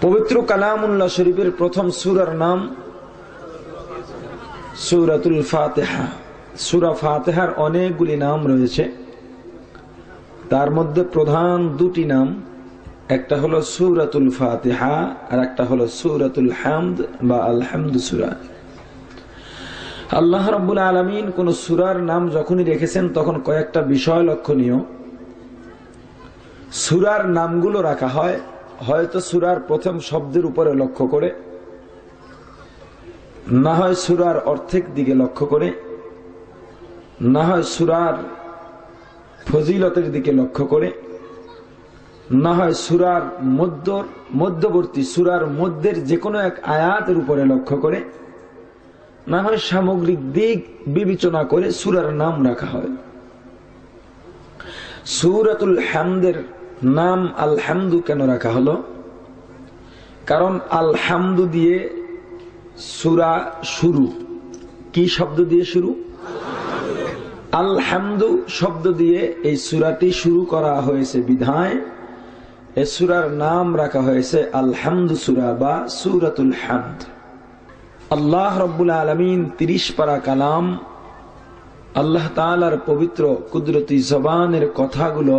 পবিত্র কালামুল্লাহ শরীফের প্রথম সূরার নাম সূরাতুল ফাতিহা। সূরা ফাতিহার অনেকগুলি নাম রয়েছে, তার মধ্যে প্রধান দুটি নাম, একটা হলো সূরাতুল ফাতিহা আর একটা হলো সূরাতুল হামদ বা আল হামদ সূরা। আল্লাহ রাব্বুল আলামিন কোন সূরার নাম যখনই রেখেছেন তখন কয়েকটা বিষয় লক্ষণীয়। সূরার নামগুলো রাখা হয় হয়তো সূরার প্রথম শব্দের উপরে লক্ষ্য করে, না হয় সূরার অর্থের দিকে লক্ষ্য করে, না হয় সূরার ফজিলতের দিকে লক্ষ্য করে, না হয় সূরার মধ্যবর্তী সূরার মধ্যের যে কোনো এক আয়াতের উপরে লক্ষ্য করে, না হয় সামগ্রিক দিক বিবেচনা করে সূরার নাম রাখা হয়। সূরাতুল হামদের নাম আল হামদু কেন রাখা হলো? কারণ আল হামদু দিয়ে সূরা শুরু। কি শব্দ দিয়ে শুরু? আল হামদু শব্দ দিয়ে এই সূরাটি শুরু করা হয়েছে বিধায় এই সূরার নাম রাখা হয়েছে আল হামদু সূরা বা সূরাতুল হামদ। আল্লাহ রাব্বুল আলামিন 30 পারা কালাম, আল্লাহ তাআলার পবিত্র কুদরতি জবানের কথাগুলো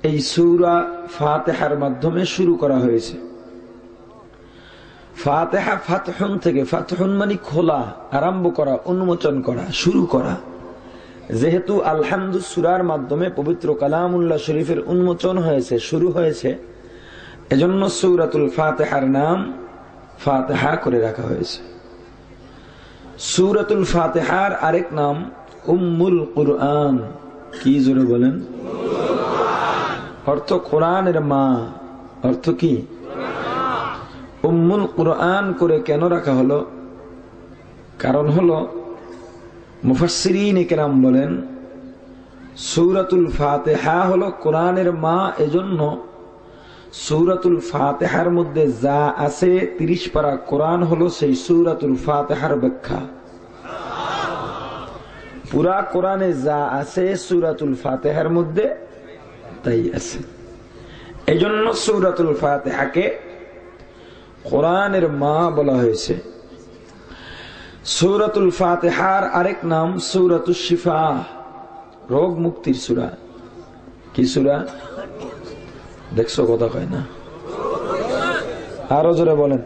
এই সূরা ফাতিহার মাধ্যমে শুরু করা হয়েছে। ফাতিহা ফাতহুন থেকে, ফাতহুন মানে খোলা, আরম্ভ করা, উন্মোচন করা, শুরু করা। যেহেতু আল হামদু সূরার মাধ্যমে পবিত্র কালামুল্লাহ শরীফের উন্মোচন হয়েছে, শুরু হয়েছে, এজন্য সূরাতুল ফাতিহার নাম ফাতিহা করে রাখা হয়েছে। সূরাতুল ফাতিহার আরেক নাম উম্মুল কুরআন। কি জোরে বলেন? অর্থ কোরআনের মা। অর্থ কি? উম্মুল কুরআন করে কেন রাখা হলো? কারণ হলো মুফাসসিরিন ইকরাম বলেন সূরাতুল ফাতিহা হলো কোরআনের মা, এজন্য সূরাতুল ফাতিহার মধ্যে যা আছে 30 পারা কোরআন হলো সেই সূরাতুল ফাতিহার ব্যাখ্যা। পুরা কোরআনে যা আছে সূরাতুল ফাতিহার মধ্যে তাই আছে। এজন্য সূরাতুল ফাতিহাকে কোরআনের মা বলা হয়েছে। সূরাতুল ফাতিহার আরেক নাম সূরাতুশ শিফা, রোগ মুক্তির সূরা। কি সূরা? দেখছো কথা কয় না, আরো জোরে বলেন।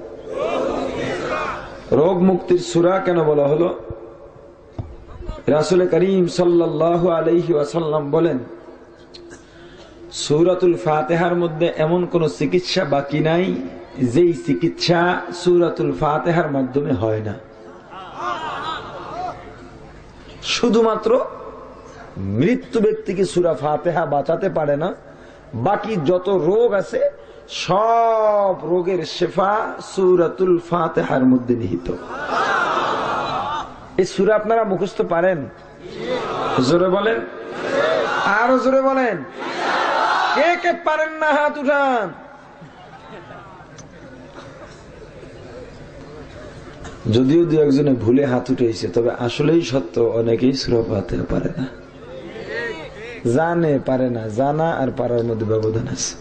রোগ মুক্তির সূরা কেন বলা হলো? রাসূল করিম সাল্লাল্লাহু আলাইহি ওয়াসাল্লাম বলেন সূরাতুল ফাতিহার মধ্যে এমন কোন চিকিৎসা বাকি নাই যেই চিকিৎসা সূরাতুল ফাতিহার মাধ্যমে হয় না। শুধুমাত্র মৃত্যু ব্যক্তিকে সূরা ফাতিহা বাঁচাতে পারে না, বাকি যত রোগ আছে সব রোগের শিফা সূরাতুল ফাতিহার মধ্যে নিহিত। এই সূরা আপনারা মুখস্থ পারেন? জোরে বলেন, আরো জোরে বলেন। কে কে পারেন না হাত উঠান। যদিও দু একজনে ভুলে হাত উঠেছে, তবে আসলেই সত্য অনেকেই সূরা ফাতিহা পারে না। জানে পারে না, জানা আর পারার মধ্যে ব্যবধান আছে,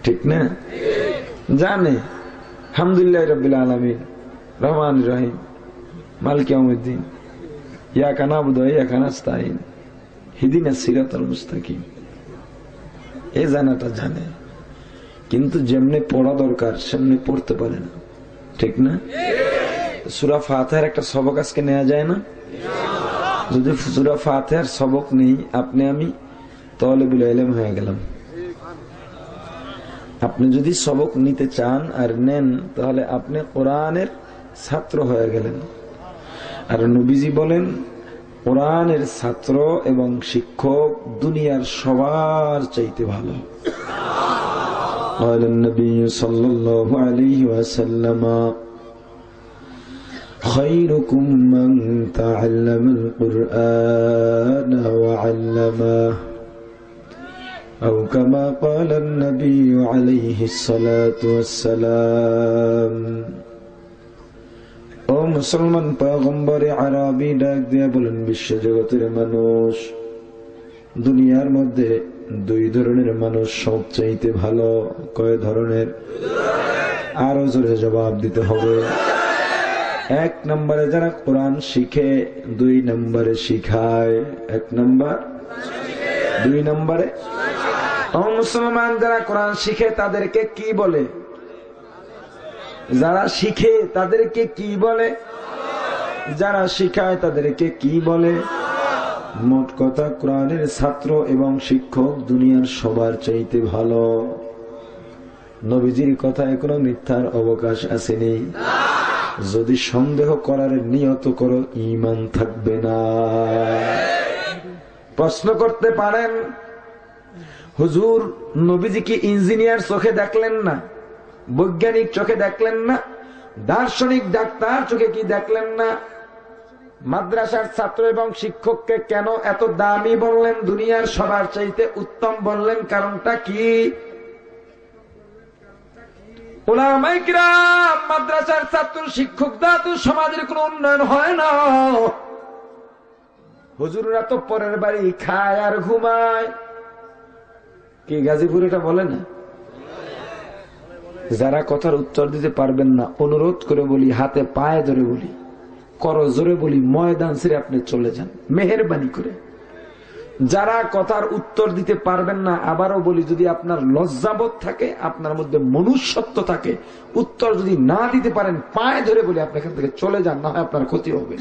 ঠিক না? জানে আলহামদুলিল্লাহ রাব্বিল আলামিন রহমানির রহিম মালিক ইয়াউমিদ্দিন ইয়াকা না'বুদু ওয়া ইয়াকা নাস্তাঈন ইহদিনাস সিরাতাল মুস্তাকিম, এই জানাটা জানে, কিন্তু যেমনি পড়া দরকার সেমনি পড়তে পারে না, ঠিক না? সূরা ফাতিহার একটা সবক আজকে নেওয়া যায় না? যদি সূরা ফাতিহার সবক নেই, আপনি আমি তালিবুল ইলম হয়ে গেলাম। আপনি যদি সবক নিতে চান আর নেন, তাহলে আপনি কোরআনের ছাত্র হয়ে গেলেন। আর নবীজি বলেন কোরআনের ছাত্র এবং শিক্ষক দুনিয়ার সবার চাইতে ভালো। قال النبي صلى الله عليه وسلم خيركم من تعلم القرآن وعلمه أو كما قال النبي عليه الصلاة والسلام। ও মুসলমান পয়গম্বরে আরবি ডাক দিয়া বলেন, বিশ্ব জগতের মানুষ, দুনিয়ার মধ্যে দুই ধরনের মানুষ সবচাইতে ভালো। কয় ধরনের? আরো জোরে জবাব দিতে হবে। এক নম্বরে যারা কোরআন শিখে, দুই নম্বরে শিখায়। এক নম্বর, দুই নম্বরে। মুসলমান যারা কোরআন শিখে তাদেরকে কি বলে? যারা শিখে তাদেরকে কি বলে? যারা শিখায় তাদেরকে কি বলে? মোট কথা, কোরআনের ছাত্র এবং শিক্ষক দুনিয়ার সবার চাইতে ভালো। নবীজির কথায় কোনো মিথ্যার অবকাশ আসেনি। যদি সন্দেহ করার নিয়ত করো, ঈমান থাকবে না। প্রশ্ন করতে পারেন, হুজুর নবীজি কি ইঞ্জিনিয়ার চোখে দেখলেন না? বৈজ্ঞানিক চোখে দেখলেন না? দার্শনিক ডাক্তার চোখে কি দেখলেন না? মাদ্রাসার ছাত্র এবং শিক্ষককে কেন এত দামি বললেন, দুনিয়ার সবার চাইতে উত্তম বললেন? কারণটা কি? উলামায়ে কিরাম, মাদ্রাসার ছাত্র শিক্ষক দ্বারা তো সমাজের কোন উন্নয়ন হয় না। হুজুররা তো পরের বাড়ি খায় আর ঘুমায়। কি গাজীপুর এটা বলে না? যারা কথার উত্তর দিতে পারবেন না, অনুরোধ করে বলি, হাতে পায়ে ধরে বলি, করো জোরে বলি, ময়দান ছেড়ে আপনি চলে যান মেহেরবানি করে। যারা কথার উত্তর দিতে পারবেন না, আবারও বলি, যদি আপনার লজ্জাবোধ থাকে, আপনার মধ্যে মনুষ্যত্ব থাকে, উত্তর যদি না দিতে পারেন, পায়ে ধরে বলি আপনি এখান থেকে চলে যান, না হয় আপনার ক্ষতি হবে।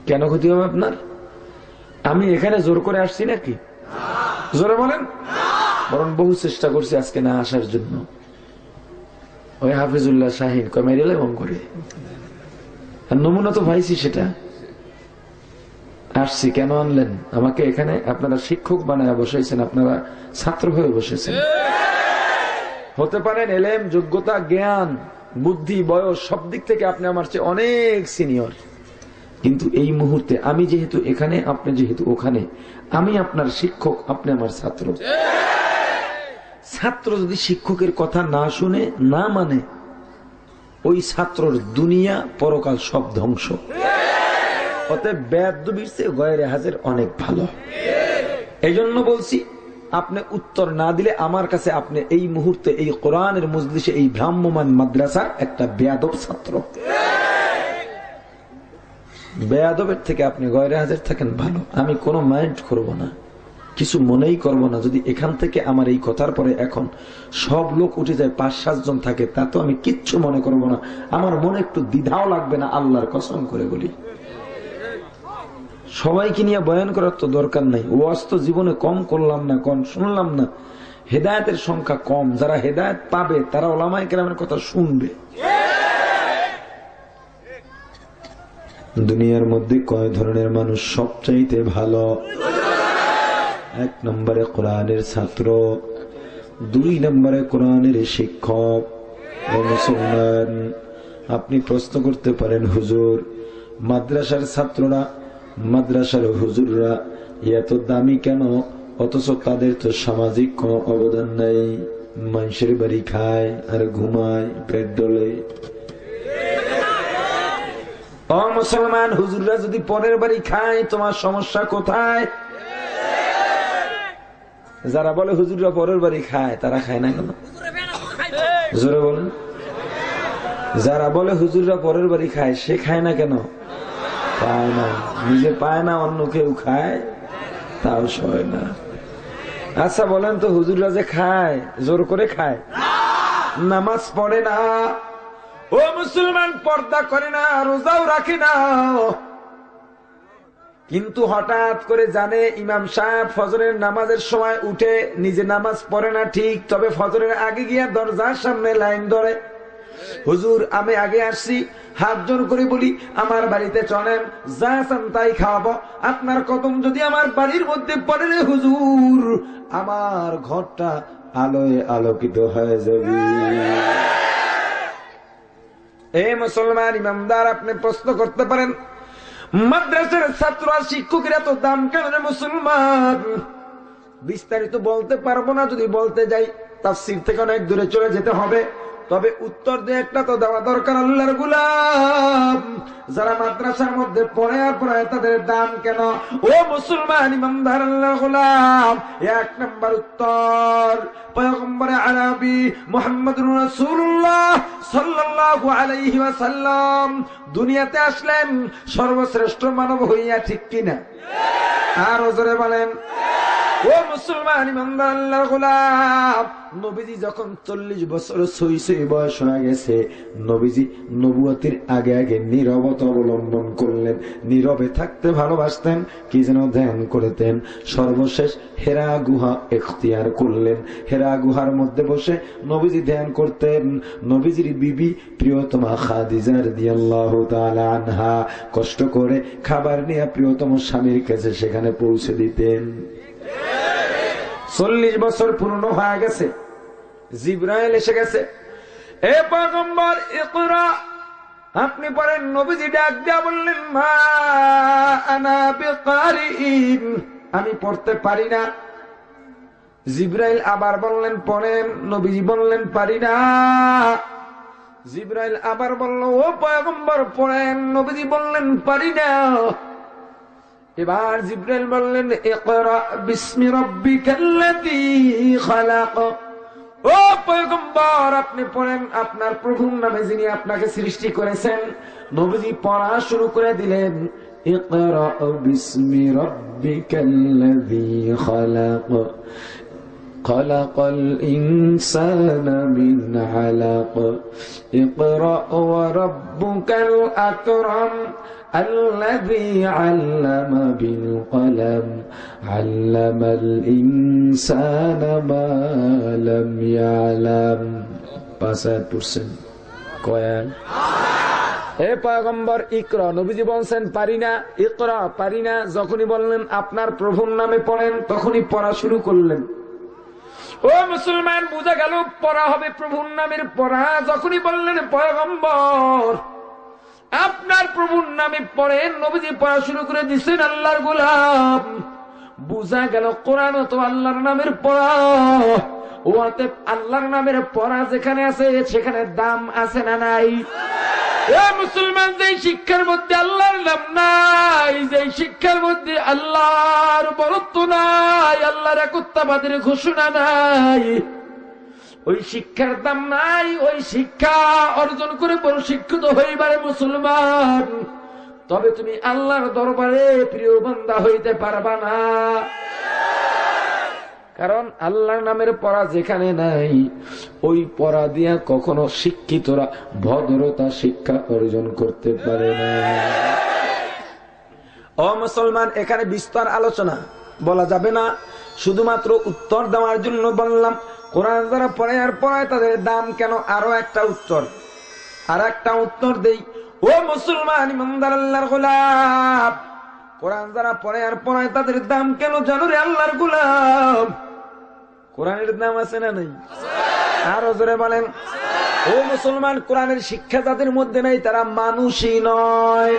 কেন ক্ষতি হবে আপনার? আমি এখানে জোর করে আসছি নাকি? জোরে বলেন। বরং বহু চেষ্টা করছি আজকে না আসার জন্য। ওই হাফিজুল্লাহ শাহিন কমেরিয়াল এবং করে নমুনা তো পাইছি, সেটা আসছি। কেন আনলেন আমাকে এখানে? আপনারা শিক্ষক বানায় বসেছেন, আপনারা ছাত্র হয়ে বসেছেন। হতে পারেন এলেম, যোগ্যতা, জ্ঞান, বুদ্ধি, বয়স সব দিক থেকে আপনি আমার চেয়ে অনেক সিনিয়র, কিন্তু এই মুহূর্তে আমি যেহেতু এখানে, আপনি যেহেতু ওখানে, আমি আপনার শিক্ষক, আপনি আমার ছাত্র। ছাত্র যদি শিক্ষকের কথা না শুনে, না মানে, ওই ছাত্রর দুনিয়া পরকাল সব ধ্বংস। অতএব বেয়াদবির চেয়ে গয়রে হাজির অনেক ভালো। এই জন্য বলছি, আপনি উত্তর না দিলে আমার কাছে আপনি এই মুহূর্তে এই কোরআনের মজলিসে, এই ভ্রাম্যমান মাদ্রাসার একটা বেয়াদব ছাত্র। বেয়াদবের থেকে আপনি গয়রে হাজির থাকেন ভালো। আমি কোনো মাইন্ড করব না, কিছু মনেই করব না। যদি এখান থেকে আমার এই কথার পরে এখন সব লোক উঠে যায়, 5-7 জন থাকে, তা তো আমি কিচ্ছু মনে করব না। আমার মনে একটু দ্বিধাও লাগবে না, আল্লাহর কসম করে বলি। সবাইকে নিয়ে বয়ান করার তো দরকার নাই। ওয়াজ তো জীবনে কম করলাম না, কম শুনলাম না। হেদায়েতের সংখ্যা কম। যারা হেদায়েত পাবে তারা উলামায়ে কেরামের কথা শুনবে। দুনিয়ার মধ্যে কয় ধরনের মানুষ সবচাইতে ভালো? এক নম্বরে কোরআনের ছাত্র, দুই নম্বরে কোরআনের শিক্ষক ও মুসলমান। আপনি প্রশ্ন করতে পারেন, হুজুর মাদ্রাসার ছাত্ররা, মাদ্রাসার হুজুররা এত দামি কেন, অথচ তাদের তো সামাজিক কোনো অবদান নাই? মানুষের বাড়ি খায় আর ঘুমায়, পেট ডলে। ও মুসলমান, হুজুররা যদি পরের বাড়ি খায়, তোমার সমস্যা কোথায়? যারা বলে হুজুররা পরের বাড়ি খায়, তারা খায় না কেন? জোরে বলেন। যারা বলে হুজুররা পরের বাড়ি খায়, সে খায় না কেন? পায় না। নিজে পায় না, অন্য কেউ খায়, তাও সয় না। আচ্ছা বলেন তো, হুজুররা যে খায়, জোর করে খায়? নামাজ পড়ে না, ও মুসলমান, পর্দা করে না, রোজাও রাখে না, কিন্তু হঠাৎ করে জানে ইমাম সাহেব ফজরের নামাজের সময় উঠে, নিজে নামাজ পড়ে না ঠিক, তবে ফজরের আগে গিয়া দরজার সামনে লাইন ধরে, হুজুর আমি আগে আসছি, হাত জোর করে বলি আমার বাড়িতে চলেন, যা চান তাই খাওয়াবো, আপনার কদম যদি আমার বাড়ির মধ্যে পড়ে রে হুজুর, আমার ঘরটা আলোয় আলোকিত হয়ে যাবে। এ মুসলমান ইমামদার, আপনি প্রশ্ন করতে পারেন, মাদ্রাসার ছাত্র আর শিক্ষকের এত দাম কেন রে মুসলমান? বিস্তারিত বলতে পারবো না। যদি বলতে যাই তাফসীর থেকে অনেক দূরে চলে যেতে হবে। তবে উত্তর দিয়ে একটা তো দেওয়া দরকার, আল্লাহর গোলাম যারা মাদ্রাসার মধ্যে পড়ে আর পড়ে তাদের দাম কেন? ও মুসলমান ইমানদার আল্লাহর গোলাম, এক নম্বর উত্তর পয়গম্বর আরবি মুহাম্মদুর রাসূলুল্লাহ সাল্লাল্লাহু আলাইহি ওয়াসাল্লাম দুনিয়াতে আসলেন সর্বশ্রেষ্ঠ মানব হইয়া, ঠিক কিনা? আর জোরে বলেন। ও মুসলমান ইমানদার আল্লাহর গোলাম, নবীজি যখন 40 বছর সই বয়স হয়ে গেছে, নবীজি নবুয়তির আগে আগে নীরবতা অবলম্বন করলেন, নীরবে থাকতে ভালোবাসতেন, কি যেন ধ্যান করতেন। সর্বশেষ হেরা গুহা এখতিয়ার করলেন, হেরা গুহার মধ্যে বসে নবীজি ধ্যান করতেন। নবীজির বিবি প্রিয়তমা খাদিজা রাদিয়াল্লাহু তাআলা আনহা কষ্ট করে খাবার নিয়ে প্রিয়তম স্বামীর কাছে সেখানে পৌঁছে দিতেন। 40 বছর পূর্ণ হয়ে গেছে, জিবরাইল এসে গেছে। এ পয়গম্বর ইকরা, আপনি পড়েন। নবীজি ডাক দিয়া বললেন, মা আনা বিকারিন, আমি পড়তে পারি না। জিবরাইল আবার বললেন পড়েন, নবীজি বললেন পারি না। জিবরাইল আবার বলল, ও পয়গম্বর পড়েন, নবীজি বললেন পারি না। এবার জিবরাইল বললেন, ইকরা বিসমি রাব্বিকাল্লাযী খালাক, ও পয়গম্বর আপনি পড়েন আপনার প্রভুর নামে যিনি আপনাকে সৃষ্টি করেছেন। নবীজি পড়া শুরু করে দিলেন, ইকরা বিসমি রাব্বিকাল্লাযী খালাক খালাকাল ইনসানা মিন আলাক ইকরা ওয়া রাব্বুকাল আকরাম الذي علم بالقلم علم الإنسان ما لم يعلم 5% কয়েন। এ পয়গম্বর ইকরা, নবীজি বলছেন পারি না, ইকরা পারি না। যখনই বললেন আপনার প্রভুর নামে পড়েন, তখনই পড়া শুরু করলেন। ও মুসলমান, বোঝা গেল পড়া হবে প্রভুর নামের পড়া। যখনই বললেন পয়গম্বর আপনার প্রভুর নামে পড়েন, নবীজি পড়া শুরু করে দিচ্ছেন। আল্লাহর গোলাম, বুঝা গেল কোরআন তো আল্লাহর নামের পড়া। ওতে আল্লাহর নামের পড়া যেখানে আছে সেখানে দাম আছে না নাই? মুসলমান, যে শিক্ষার মধ্যে আল্লাহর নাম নাই, যে শিক্ষার মধ্যে আল্লাহর বরত্ব নাই, আল্লাহর একত্ববাদের ঘোষণা নাই, ওই শিক্ষার দাম নাই। ওই শিক্ষা অর্জন করে বড় শিক্ষিত হইবারে মুসলমান, তবে তুমি আল্লাহর দরবারে প্রিয় বান্দা হইতে পারবা না। কারণ আল্লাহর নামের পড়া যেখানে নাই, ওই পড়া দিয়া কখনো শিক্ষিতরা ভদ্রতা শিক্ষা অর্জন করতে পারে না। ও মুসলমান, এখানে বিস্তার আলোচনা বলা যাবে না, শুধুমাত্র উত্তর দেওয়ার জন্য বললাম। কোরআন যারা পড়ে আর পড়ায় তাদের দাম কেন? আরো একটা উত্তর, আর একটা উত্তর দেই। ও মুসলমান ইমানদার আল্লাহর গোলাম, কোরআন যারা পড়ে আর পড়ায় তাদের দাম কেন জানো রে আল্লাহর গোলাম? কোরআনের দাম আছে না নাই? আরো জোরে বলেন। ও মুসলমান, কোরআনের শিক্ষা যাদের মধ্যে নাই তারা মানুষই নয়।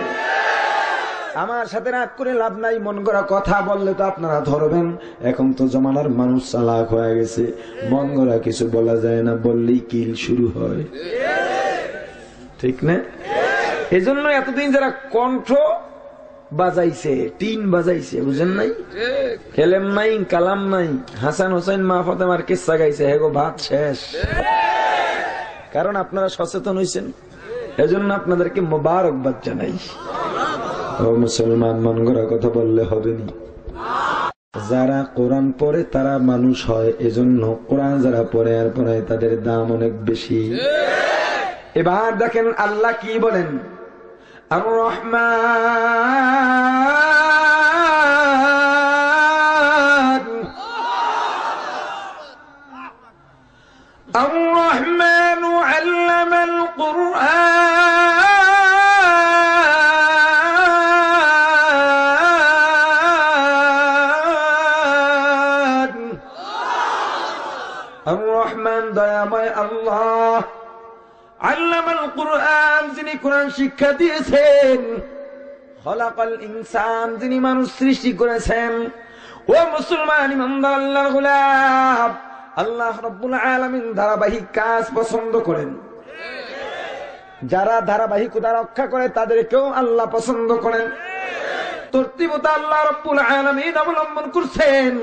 আমার সাথে রাগ করে লাভ নাই, মন গড়া কথা বললে তো আপনারা ধরবেন। এখন তো জমানার মানুষ চালাক হয়ে গেছে, মন গড়া কিছু বলা যায় না, বললেই কিল শুরু হয়, ঠিক না? এই জন্য এতদিন যারা কণ্ঠ বাজাইছে, টিন বাজাইছে, বুঝেন নাই, খেলেম নাই, কালাম নাই, হাসান হোসেন মা ফাতেমার কিস্সা গাইছে, হেগো ভাত শেষ। কারণ আপনারা সচেতন হয়েছেন, এজন্য আপনাদেরকে মোবারকবাদ জানাই। ও মুসলমান, মন গড়া কথা বললে হবে নি। যারা কোরআন পড়ে তারা মানুষ হয়, এজন্য কোরআন যারা পড়ে আর পড়ায় তাদের দাম অনেক বেশি। এবার দেখেন আল্লাহ কি বলেন, আর রহমান আর রহমান আল্লামাল কুরআন। আর রহমান দয়াময় আল্লাহ, আল্লামাল কুরআন যিনি কোরআন শিক্ষা দিয়েছেন, খলাকাল ইনসান যিনি মানুষ সৃষ্টি করেছেন। ও মুসলমান ইমানদার আল্লাহর গোলাম, আল্লাহ রাব্বুল আলামিন ধারাবাহিক কাজ পছন্দ করেন। যারা ধারাবাহিকতা রক্ষা করে তাদেরকেও আল্লাহ পছন্দ করেন। তরতিবতা আল্লাহ রাব্বুল আলামিন অবলম্বন করছেন।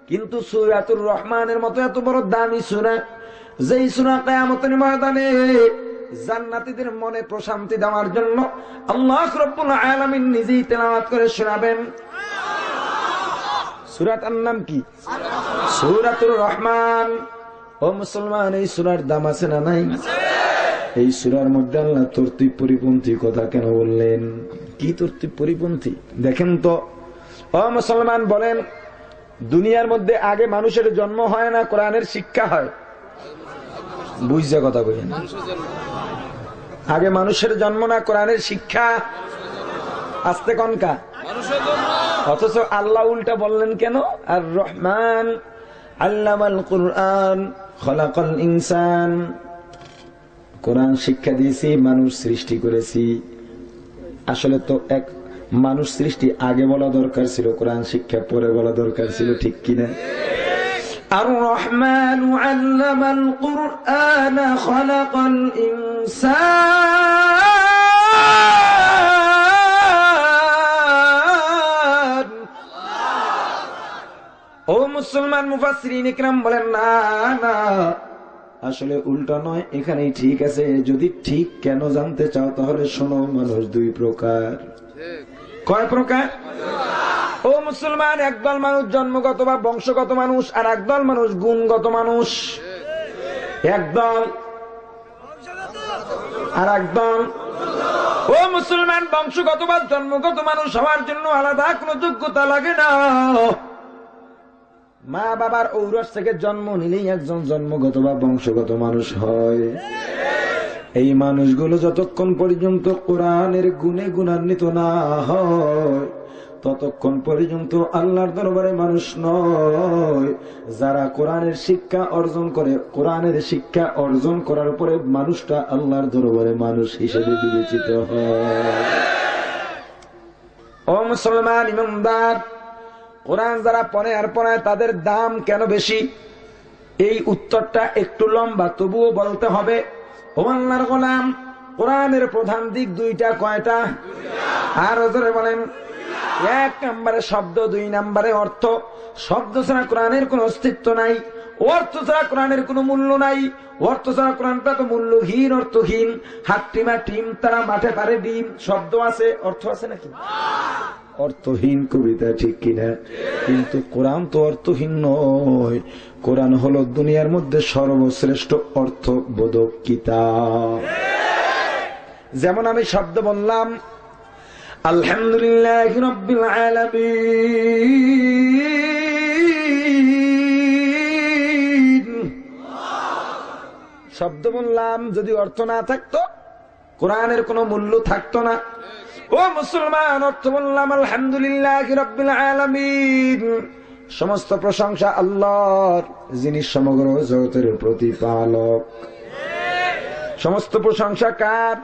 কিন্তু সূরাতুর রহমানের মতো এত বড় দামি সূরা, যেই সূরা কিয়ামতের ময়দানে জান্নাতীদের মনে প্রশান্তি দেওয়ার জন্য আল্লাহ রাব্বুল আলামিন নিজেই তেলাওয়াত করে শোনাবেন। সূরাটার নাম কি? সূরাতুর রহমান। ও মুসলমান, এই সূরার দাম আছে না নাই? এই সূরার মধ্যে আল্লাহ তরতিব পরিপন্থী কথা কেন বললেন? কি তরতিব পরিপন্থী দেখেন তো। ও মুসলমান, বলেন দুনিয়ার মধ্যে আগে মানুষের জন্ম হয় না কোরআনের শিক্ষা হয়? বুঝছে কথা বলেন। আগে মানুষের জন্ম না কোরআনের শিক্ষা? আসতে কনকা। অথচ আল্লাহ উল্টা বললেন কেন? আর রহমান আল্লামাল কুরআন খলাকাল ইনসান। কোরআন শিক্ষা দিয়েছি, মানুষ সৃষ্টি করেছি। আসলে তো এক মানুষ সৃষ্টি আগে বলা দরকার ছিল, কোরআন শিক্ষা পরে বলা দরকার ছিল, ঠিক কিনা? আর রহমান আল্লামাল কুরআন খলাকাল ইনসান। ও মুসলমান, মুফাসসিরিন ইকরাম বলেন না না, আসলে উল্টা নয়, এখানেই ঠিক আছে। যদি ঠিক কেন জানতে চাও তাহলে শোনো, মানুষ দুই প্রকার। কয় প্রকার? ও মুসলমান, একদল মানুষ জন্মগত বা বংশগত মানুষ, আর একদল মানুষ গুণগত মানুষ। একদল আর একদল। ও মুসলমান, বংশগত বা জন্মগত মানুষ হওয়ার জন্য আলাদা কোনো যোগ্যতা লাগে না। মা বাবার ঔরস থেকে জন্ম নিলেই একজন জন্মগত বা বংশগত মানুষ হয়। এই মানুষগুলো যতক্ষণ পর্যন্ত কোরআনের গুণে গুণান্বিত না হয় ততক্ষণ পর্যন্ত আল্লাহর দরবারে মানুষ নয়। যারা কোরআনের শিক্ষা অর্জন করে, কোরআনের শিক্ষা অর্জন করার পরে মানুষটা আল্লাহর দরবারে মানুষ হিসেবে বিবেচিত হয়। ও মুসলমান ইমানদার, কোরআন যারা পড়ে আর পড়ায় তাদের দাম কেন বেশি? এই উত্তরটা একটু লম্বা, তবুও বলতে হবে। ও আল্লাহর গোলাম, কোরআনের প্রধান দিক দুইটা। কয়টা? আর জোরে বলেন। এক নম্বরে শব্দ, দুই নম্বরে অর্থ। শব্দ ছাড়া কোরআনের কোন অস্তিত্ব নাই, অর্থ ছাড়া কোরআনের কোন মূল্য নাই। অর্থ ছাড়া কোরআনটা তো মূল্যহীন, অর্থহীন। হাট্টিমা টিম তারা মাঠে পারে ডিম। শব্দ আছে, অর্থ আছে নাকি? অর্থহীন কবিতা, ঠিক কিনা? কিন্তু কোরআন তো অর্থহীন নয়। কোরআন হলো দুনিয়ার মধ্যে সর্বশ্রেষ্ঠ অর্থবোধক কিতাব। যেমন আমি শব্দ বললাম আলহামদুলিল্লাহি রাব্বিল আলামিন, শব্দ বললাম, যদি অর্থ না থাকতো কোরআনের কোনো মূল্য থাকতো না। ও মুসলমান, অর্থ বললাম আলহামদুলিল্লাহি রাব্বিল আলামিন, সমস্ত প্রশংসা আল্লাহর, যিনি সমগ্র জগতের প্রতিপালক। সমস্ত প্রশংসা কার?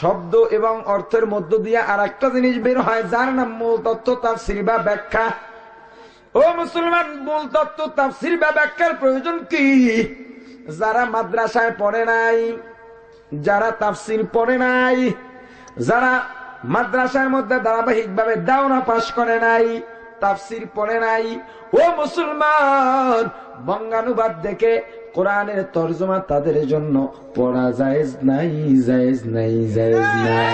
শব্দ এবং অর্থের মধ্য দিয়ে আর একটা জিনিস বের হয়, যার নাম মূল তত্ত্ব তাফসীর বা ব্যাখ্যা। ও মুসলমান, মূল তত্ত্ব তাফসীর বা ব্যাখ্যার প্রয়োজন কি? যারা মাদ্রাসায় পড়ে নাই, যারা তাফসীর পড়ে নাই, যারা মাদ্রাসার মধ্যে ধারাবাহিকভাবে দাওরা পাশ করে নাই, তাফসীর পড়ে নাই, ও মুসলমান, বঙ্গানুবাদ দেখে কোরআনের তরজমা তাদের জন্য পড়া জায়েজ নাই, জায়েজ নাই, জায়েজ নাই।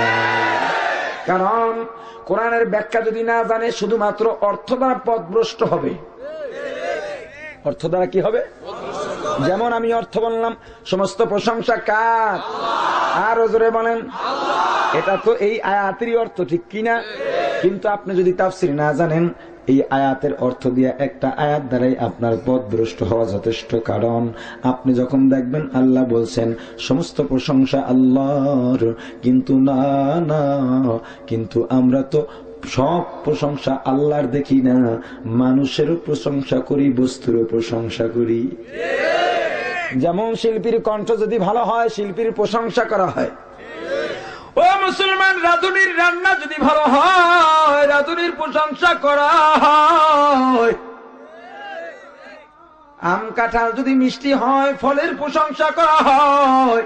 কারণ কোরআনের ব্যাখ্যা যদি না জানে শুধুমাত্র অর্থ দ্বারা পথভ্রষ্ট হবে। অর্থ দ্বারা কি হবে? যেমন আমি অর্থ বললাম সমস্ত প্রশংসা কার? আর জোরে বলেন। এটা তো এই আয়াতেরই অর্থ, ঠিক কিনা? কিন্তু আপনি যদি তাফসীর না জানেন, এই আয়াতের অর্থ দিয়ে একটা আয়াত দ্বারাই আপনার পথভ্রষ্ট হওয়া যথেষ্ট। কারণ আপনি যখন দেখবেন আল্লাহ বলছেন সমস্ত প্রশংসা আল্লাহর, কিন্তু না না, কিন্তু আমরা তো সব প্রশংসা আল্লাহর দেখি না, মানুষেরও প্রশংসা করি, বস্তুরও প্রশংসা করি। যেমন শিল্পীর কণ্ঠ যদি ভালো হয়, শিল্পীর প্রশংসা করা হয়। ও মুসলমান, রাঁধুনির রান্না যদি ভালো হয়, রাঁধুনির প্রশংসা করা হয়। আম কাঁঠাল যদি মিষ্টি হয়, ফলের প্রশংসা করা হয়,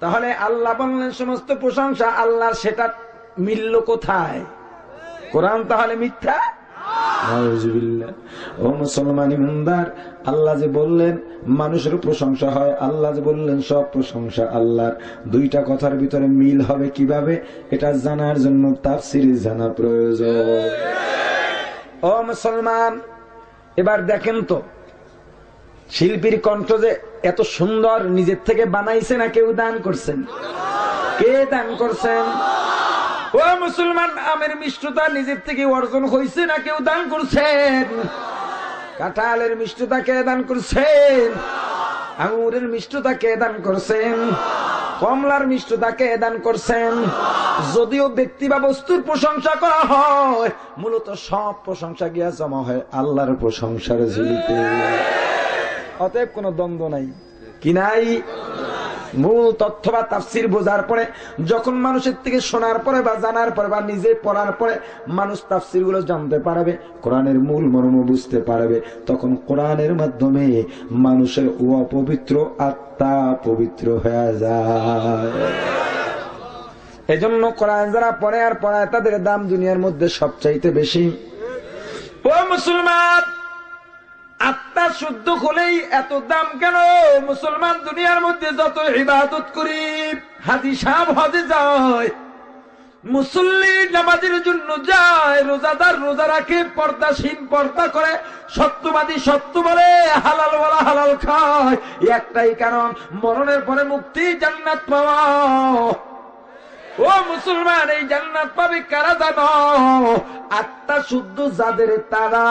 তাহলে আল্লাহ বললেন সমস্ত প্রশংসা আল্লাহর, সেটা মিলল কোথায়? কোরআন তাহলে মিথ্যা? নাউযুবিল্লাহ। ও মুসলমান ইমানদার, আল্লাহ যে বললেন মানুষের প্রশংসা হয়, আল্লাহ যে বললেন সব প্রশংসা আল্লাহর, দুইটা কথার ভিতরে মিল হবে কিভাবে, এটা জানার জন্য তাফসীর জানা প্রয়োজন। ও মুসলমান, এবার দেখেন তো শিল্পীর কণ্ঠ যে এত সুন্দর, নিজের থেকে বানাইছে না কেউ দান করছেন? কে দান করছেন? ও মুসলমান, আমের মিষ্টতা নিজের থেকে অর্জন হয়েছে না কেউ দান করছেন? কাঁঠালের মিষ্টতা কে দান করছেন? আঙুরের মিষ্টতা কে দান করছেন? কমলার মিষ্টতা কে দান করছেন? যদিও ব্যক্তি বা বস্তুর প্রশংসা করা হয়, মূলত সব প্রশংসা গিয়া জমা হয় আল্লাহর প্রশংসার ঝুলিতে। অতএব কোনো দ্বন্দ্ব নাই, কি নাই? মূল তথ্য বা তাফসীর বোঝার পরে, যখন মানুষের থেকে শোনার পরে বা জানার পরে বা নিজে পড়ার পরে মানুষ তাফসীর গুলো জানতে পারবে, কোরআনের মূল মর্ম বুঝতে পারবে, তখন কোরআনের মাধ্যমে মানুষের অপবিত্র আত্মা পবিত্র হয়ে যায়। এজন্য কোরআন যারা পড়ে আর পড়ায় তাদের দাম দুনিয়ার মধ্যে সবচাইতে বেশি। ও মুসলমান, আত্মা শুদ্ধ হলেই এত দাম কেন? মুসলমান দুনিয়ার মধ্যে যত ইবাদত করি, হাজী সাহেব হজে যায়, মুসল্লি নামাজের জন্য যায়, রোজাদার রোজা রাখে, পর্দাশীন পর্দা করে, সত্যবাদী সত্য বলে, হালাল বলা হালাল খায়, একটাই কারণ, মরণের পরে মুক্তি, জান্নাত পাওয়া। ও মুসলমান, এই জান্নাত পাবে কারা জানো? আত্মা শুদ্ধ যাদের, তারা।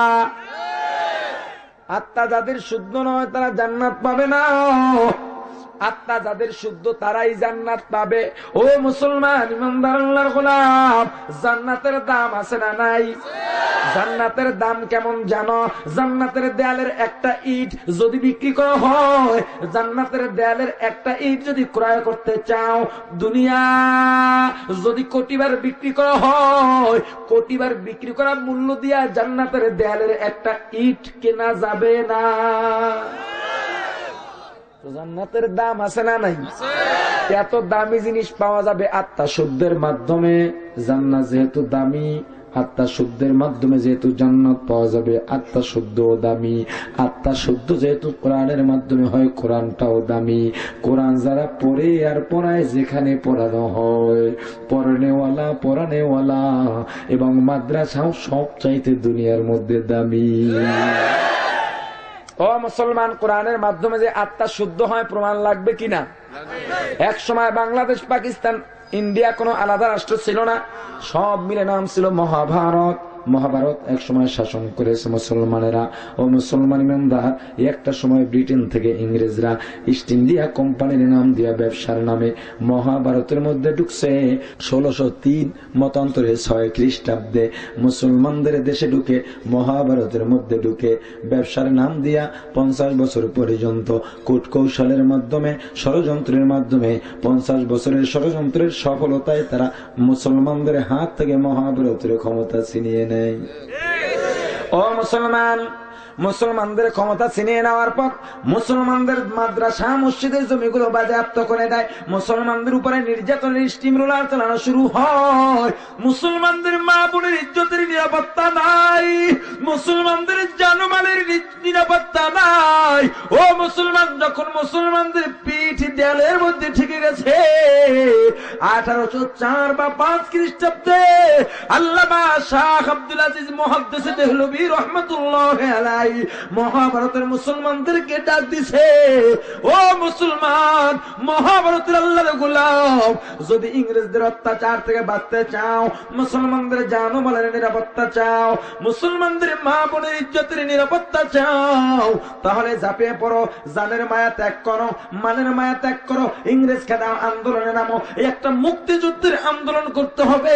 আত্মা যাদের শুদ্ধ নয় তারা জান্নাত পাবে না। আত্মা যাদের শুদ্ধ তারাই জান্নাত পাবে। ও মুসলমান ইমানদার আল্লাহর গোলাম, জান্নাতের দাম আছে না নাই? জান্নাতের দাম কেমন জানো? জান্নাতের দেয়ালের একটা ইট যদি বিক্রি করা হয়, জান্নাতের দেয়ালের একটা ইট যদি ক্রয় করতে চাও, দুনিয়া যদি কোটিবার বিক্রি করা হয়, কোটিবার বিক্রি করা মূল্য দিয়া জান্নাতের দেয়ালের একটা ইট কেনা যাবে না। জান্নাতের দাম আছে না নাই? এত দামি জিনিস পাওয়া যাবে আত্মা শুদ্ধের মাধ্যমে। জান্নাত যেহেতু দামি, আত্মা শুদ্ধের মাধ্যমে যেহেতু জান্নাত পাওয়া যাবে, আত্মা শুদ্ধ দামি। আত্মা শুদ্ধ যেহেতু কোরআনের মাধ্যমে হয়, কোরআনটাও দামি। কোরআন যারা পড়ে আর পড়ায়, যেখানে পড়ানো হয়, পড়নেওয়ালা পড়ানেওয়ালা এবং মাদ্রাসাও সব চাইতে দুনিয়ার মধ্যে দামি। ও মুসলমান, কোরআনের মাধ্যমে যে আত্মা শুদ্ধ হয় প্রমাণ লাগবে কিনা? এক সময় বাংলাদেশ, পাকিস্তান, ইন্ডিয়া কোনো আলাদা রাষ্ট্র ছিল না, সব মিলে নাম ছিল মহাভারত। মহাভারত এক সময় শাসন করেছে মুসলমানেরা। ও মুসলমান ইমানদার, একটা সময় ব্রিটেন থেকে ইংরেজরা ইস্ট ইন্ডিয়া কোম্পানির নাম দিয়া ব্যবসার নামে মহাভারতের মধ্যে ঢুকছে। 1603 মতান্তরে 6 খ্রিস্টাব্দে মুসলমানদের দেশে ঢুকে, মহাভারতের মধ্যে ঢুকে ব্যবসার নাম দিয়া 50 বছর পর্যন্ত কূটকৌশলের মাধ্যমে, ষড়যন্ত্রের মাধ্যমে, 50 বছরের ষড়যন্ত্রের সফলতায় তারা মুসলমানদের হাত থেকে মহাভারতের ক্ষমতা ছিনিয়ে নেয়। ও মুসলমান, মুসলমানদের ক্ষমতা ছিনিয়ে নেওয়ার পর মুসলমানদের মাদ্রাসা মসজিদের জমিগুলো বাজেয়াপ্ত করে দেয়। মুসলমানদের উপরে নির্যাতনের স্টিম রোলার চালানো শুরু হয়। মুসলমানদের মা বোনের ইজ্জতের নিরাপত্তা নাই, মুসলমানদের জানমালের নিরাপত্তা নাই। ও মুসলমান, যখন মুসলমানদের পিঠ দেয়ালের মধ্যে ঠেকে গেছে, 1804 বা 5 খ্রিস্টাব্দে আল্লামা শাহ আব্দুল আজিজ মুহাদ্দিস দেহলভী রাহমাতুল্লাহ আলাইহি মহাভারতের মুসলমানদেরকে ডাক দিছে, ও মুসলমান, মহাভারতের আল্লাহর গোলাম, যদি ইংরেজদের অত্যাচার থেকে বাঁচতে চাও, মুসলমানদের জানমালের নিরাপত্তা চাও, মুসলমানদের মা বোনের ইজ্জতের নিরাপত্তা চাও, তাহলে ঝাঁপিয়ে পড়ো, জানের মায়া ত্যাগ করো, মানের মায়া ত্যাগ করো, ইংরেজ খেদা আন্দোলনে নামো। একটা মুক্তিযুদ্ধের আন্দোলন করতে হবে,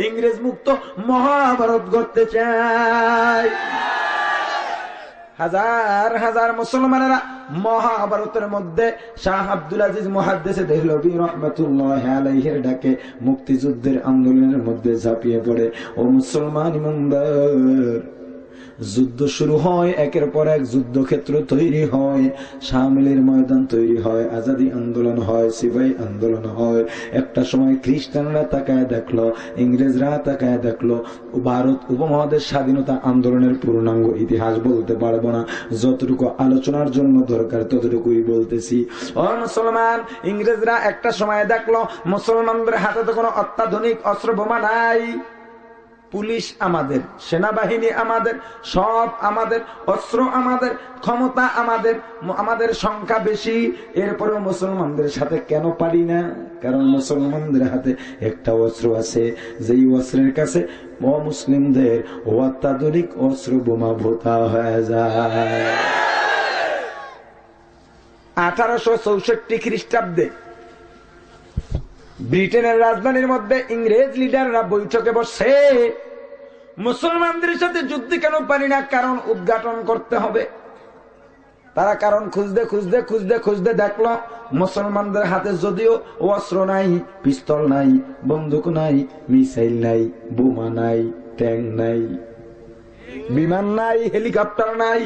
ইংরেজ মুক্ত মহাভারত গড়তে চাই। হাজার হাজার মুসলমানেরা মহাভারতের মধ্যে শাহ আব্দুল আজিজ মুহাদ্দিস দেহলভী রাহমাতুল্লাহি আলাইহির ডাকে মুক্তিযুদ্ধের আন্দোলনের মধ্যে ঝাঁপিয়ে পড়ে। ও মুসলমান ইমানদার, যুদ্ধ শুরু হয়, একের পর এক যুদ্ধক্ষেত্র তৈরি হয়, শামিলের ময়দান তৈরি হয়, আজাদি আন্দোলন হয়, সিপাহী আন্দোলন হয়। একটা সময় খ্রিস্টানরা তাকায় দেখলো, ইংরেজরা তাকায় দেখলো। ভারত উপমহাদেশ স্বাধীনতা আন্দোলনের পূর্ণাঙ্গ ইতিহাস বলতে পারবো না, যতটুকু আলোচনার জন্য দরকার ততটুকুই বলতেছি। ও মুসলমান, ইংরেজরা একটা সময় দেখলো মুসলমানদের হাতে তো কোনো অত্যাধুনিক অস্ত্র বোমা নাই, পুলিশ আমাদের, সেনাবাহিনী আমাদের, সব আমাদের, অস্ত্র আমাদের, ক্ষমতা আমাদের, আমাদের সংখ্যা বেশি, এরপরে মুসলমানদের সাথে কেন পারি না? কারণ মুসলমানদের হাতে একটা অস্ত্র আছে, যেই অস্ত্রের কাছে অমুসলিমদের অত্যাধুনিক অস্ত্র বোমা ভোতা হয়ে যায়। 1864 খ্রিস্টাব্দে ব্রিটেনের রাজধানীর মধ্যে ইংরেজ লিডাররা বৈঠকে বসে, মুসলমানদের সাথে যুদ্ধে কেন পারি না, কারণ উদ্ঘাটন করতে হবে। তারা কারণ খুঁজতে খুঁজতে খুঁজতে খুঁজতে দেখলো মুসলমানদের হাতে যদিও অস্ত্র নাই, পিস্তল নাই, বন্দুক নাই, মিসাইল নাই, বোমা নাই, ট্যাঙ্ক নাই, বিমান নাই, হেলিকপ্টার নাই।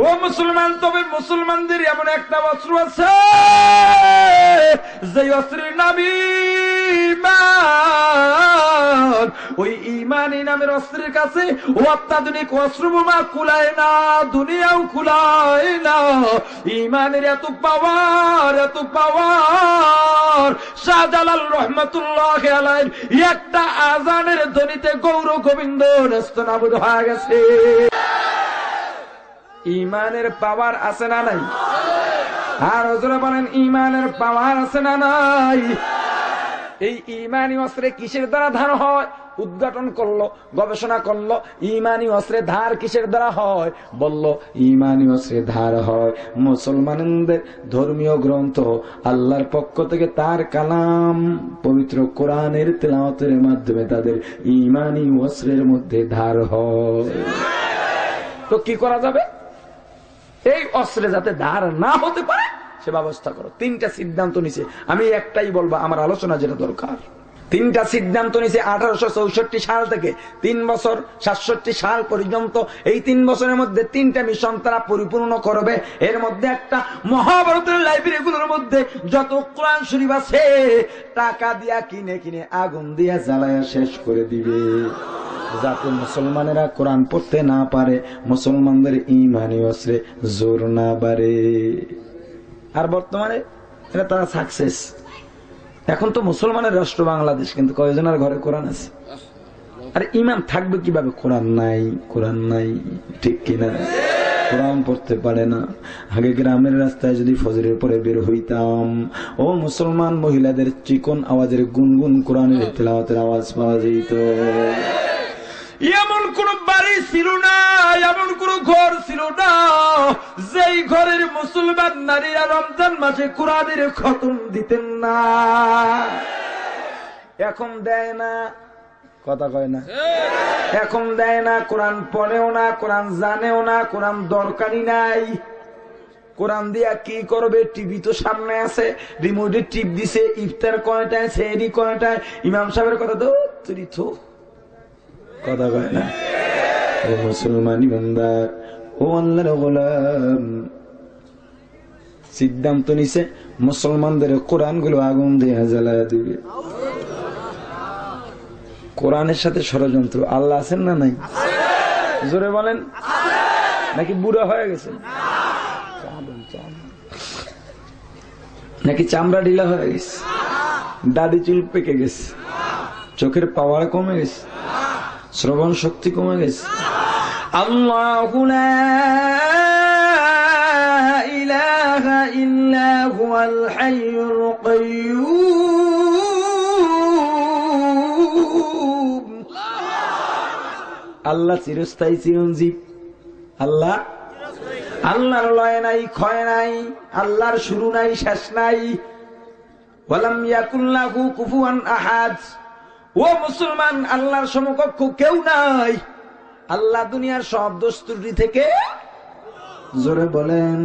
ও মুসলমান, তবে মুসলমানদের এমন একটা অস্ত্র আছে, যে অস্ত্রের নাম ঈমান। ওই ঈমানী নামের অস্ত্রের কাছে অত্যাধুনিক অস্ত্র বোমা কুলায় না, দুনিয়াও কুলায় না। ঈমানের এত পাওয়ার, এত পাওয়ার, শাহজালাল রহমাতুল্লাহ আলাইহি একটা আজানের ধ্বনিতে গৌর গোবিন্দ নেস্তনাবুদ হয়ে গেছে। ঈমানের পাওয়ার আছে না নাই? আর হুজুরা বলেন ঈমানের পাওয়ার আছে না নাই? এই ঈমানী অস্ত্রে কিসের দ্বারা ধার হয়? উদ্ঘাটন করলো, গবেষণা করলো, ঈমানী অস্ত্রে ধার কিসের দ্বারা হয়? বলল ঈমানী অস্ত্রে ধার হয় মুসলমানদের ধর্মীয় গ্রন্থ আল্লাহর পক্ষ থেকে, তার কালাম পবিত্র কোরআনের তেলাওয়াতের মাধ্যমে তাদের ঈমানী অস্ত্রের মধ্যে ধার হয়। তো কি করা যাবে? এই অস্ত্রে যাতে ধার না হতে পারে সে ব্যবস্থা করো। 3টা সিদ্ধান্ত নিছে, আমি একটাই বলবো, আমার আলোচনা যেটা দরকার। 3টা সিদ্ধান্ত নিছে 1864 সাল থেকে 3 বছর 67 সাল পর্যন্ত। এই 3 বছরের মধ্যে 3টা মিশন তারা পরিপূর্ণ করবে। এর মধ্যে একটা, মহাভারতের লাইব্রেরিগুলোর মধ্যে যত কোরআন শরীফ আছে টাকা দিয়া কিনে কিনে আগুন দিয়া জ্বালায়া শেষ করে দিবে, যাতে মুসলমানেরা কোরআন পড়তে না পারে, মুসলমানদের ঈমানী অস্ত্রে জোর না বাড়ে। আর বর্তমানে এটা তারা সাকসেস। এখন তো মুসলমানের রাষ্ট্র বাংলাদেশ, কিন্তু কয়জনের ঘরে কোরআন আছে? আর ঈমান থাকবে কিভাবে? কোরআন নাই, কোরআন নাই, ঠিক কিনা? কোরআন পড়তে পারে না। আগে গ্রামের রাস্তায় যদি ফজরের পরে বের হইতাম, ও মুসলমান মহিলাদের চিকন আওয়াজের গুনগুন কোরআনের তেলাওয়াতের আওয়াজ পাওয়া যেত। এমন কোন বাড়ি ছিল না, এমন কোন ঘর ছিল না যেই ঘরের মুসলমান নারীরা রমজান মাসে কোরআনের খতম দিতেন না। এখন দেয় না, কথা কয় না, এখন দেয় না। কোরআন পড়েও না, কোরআন জানেও না, কোরআন দরকারই নাই। কোরআন দিয়া কি করবে? টিভি তো সামনে আছে, রিমোটে টিপ দিছে। ইফতার কয়টায়, সেহরি কয়টায়, ইমাম সাহেবের কথা তো তুই থো, কথা কয় না। ও মুসলমান ইমানদার, ও আল্লাহর গোলাম, সিদ্ধান্ত নিছে মুসলমানদের কোরআন গুলো আগুন দিয়ে জ্বালায়া দিবে। কোরআনের সাথে ষড়যন্ত্র। আল্লাহ আছেন না নাই? জোরে বলেন। নাকি বুড়া হয়ে গেছে? নাকি চামড়া ঢিলা হয়ে গেছে? দাড়ি চুল পেকে গেছে? চোখের পাওয়ার কমে গেছে? শ্রবণ শক্তি কমে গেছে? আল্লাহু লা ইলাহা ইল্লা হুয়াল হাইয়ুল কাইয়্যুম। আল্লাহ চিরস্থায়ী, চিরঞ্জীব। আল্লাহ, আল্লাহর লয় নাই, ক্ষয় নাই, আল্লাহর শুরু নাই, শেষ নাই। ওয়ালাম ইয়াকুল লাহু কুফুয়ান আহাদ। ও মুসলমান, আল্লাহর সমকক্ষ কেউ নাই। আল্লাহ দুনিয়ার সব দোষ ত্রুটি থেকে, জোরে বলেন,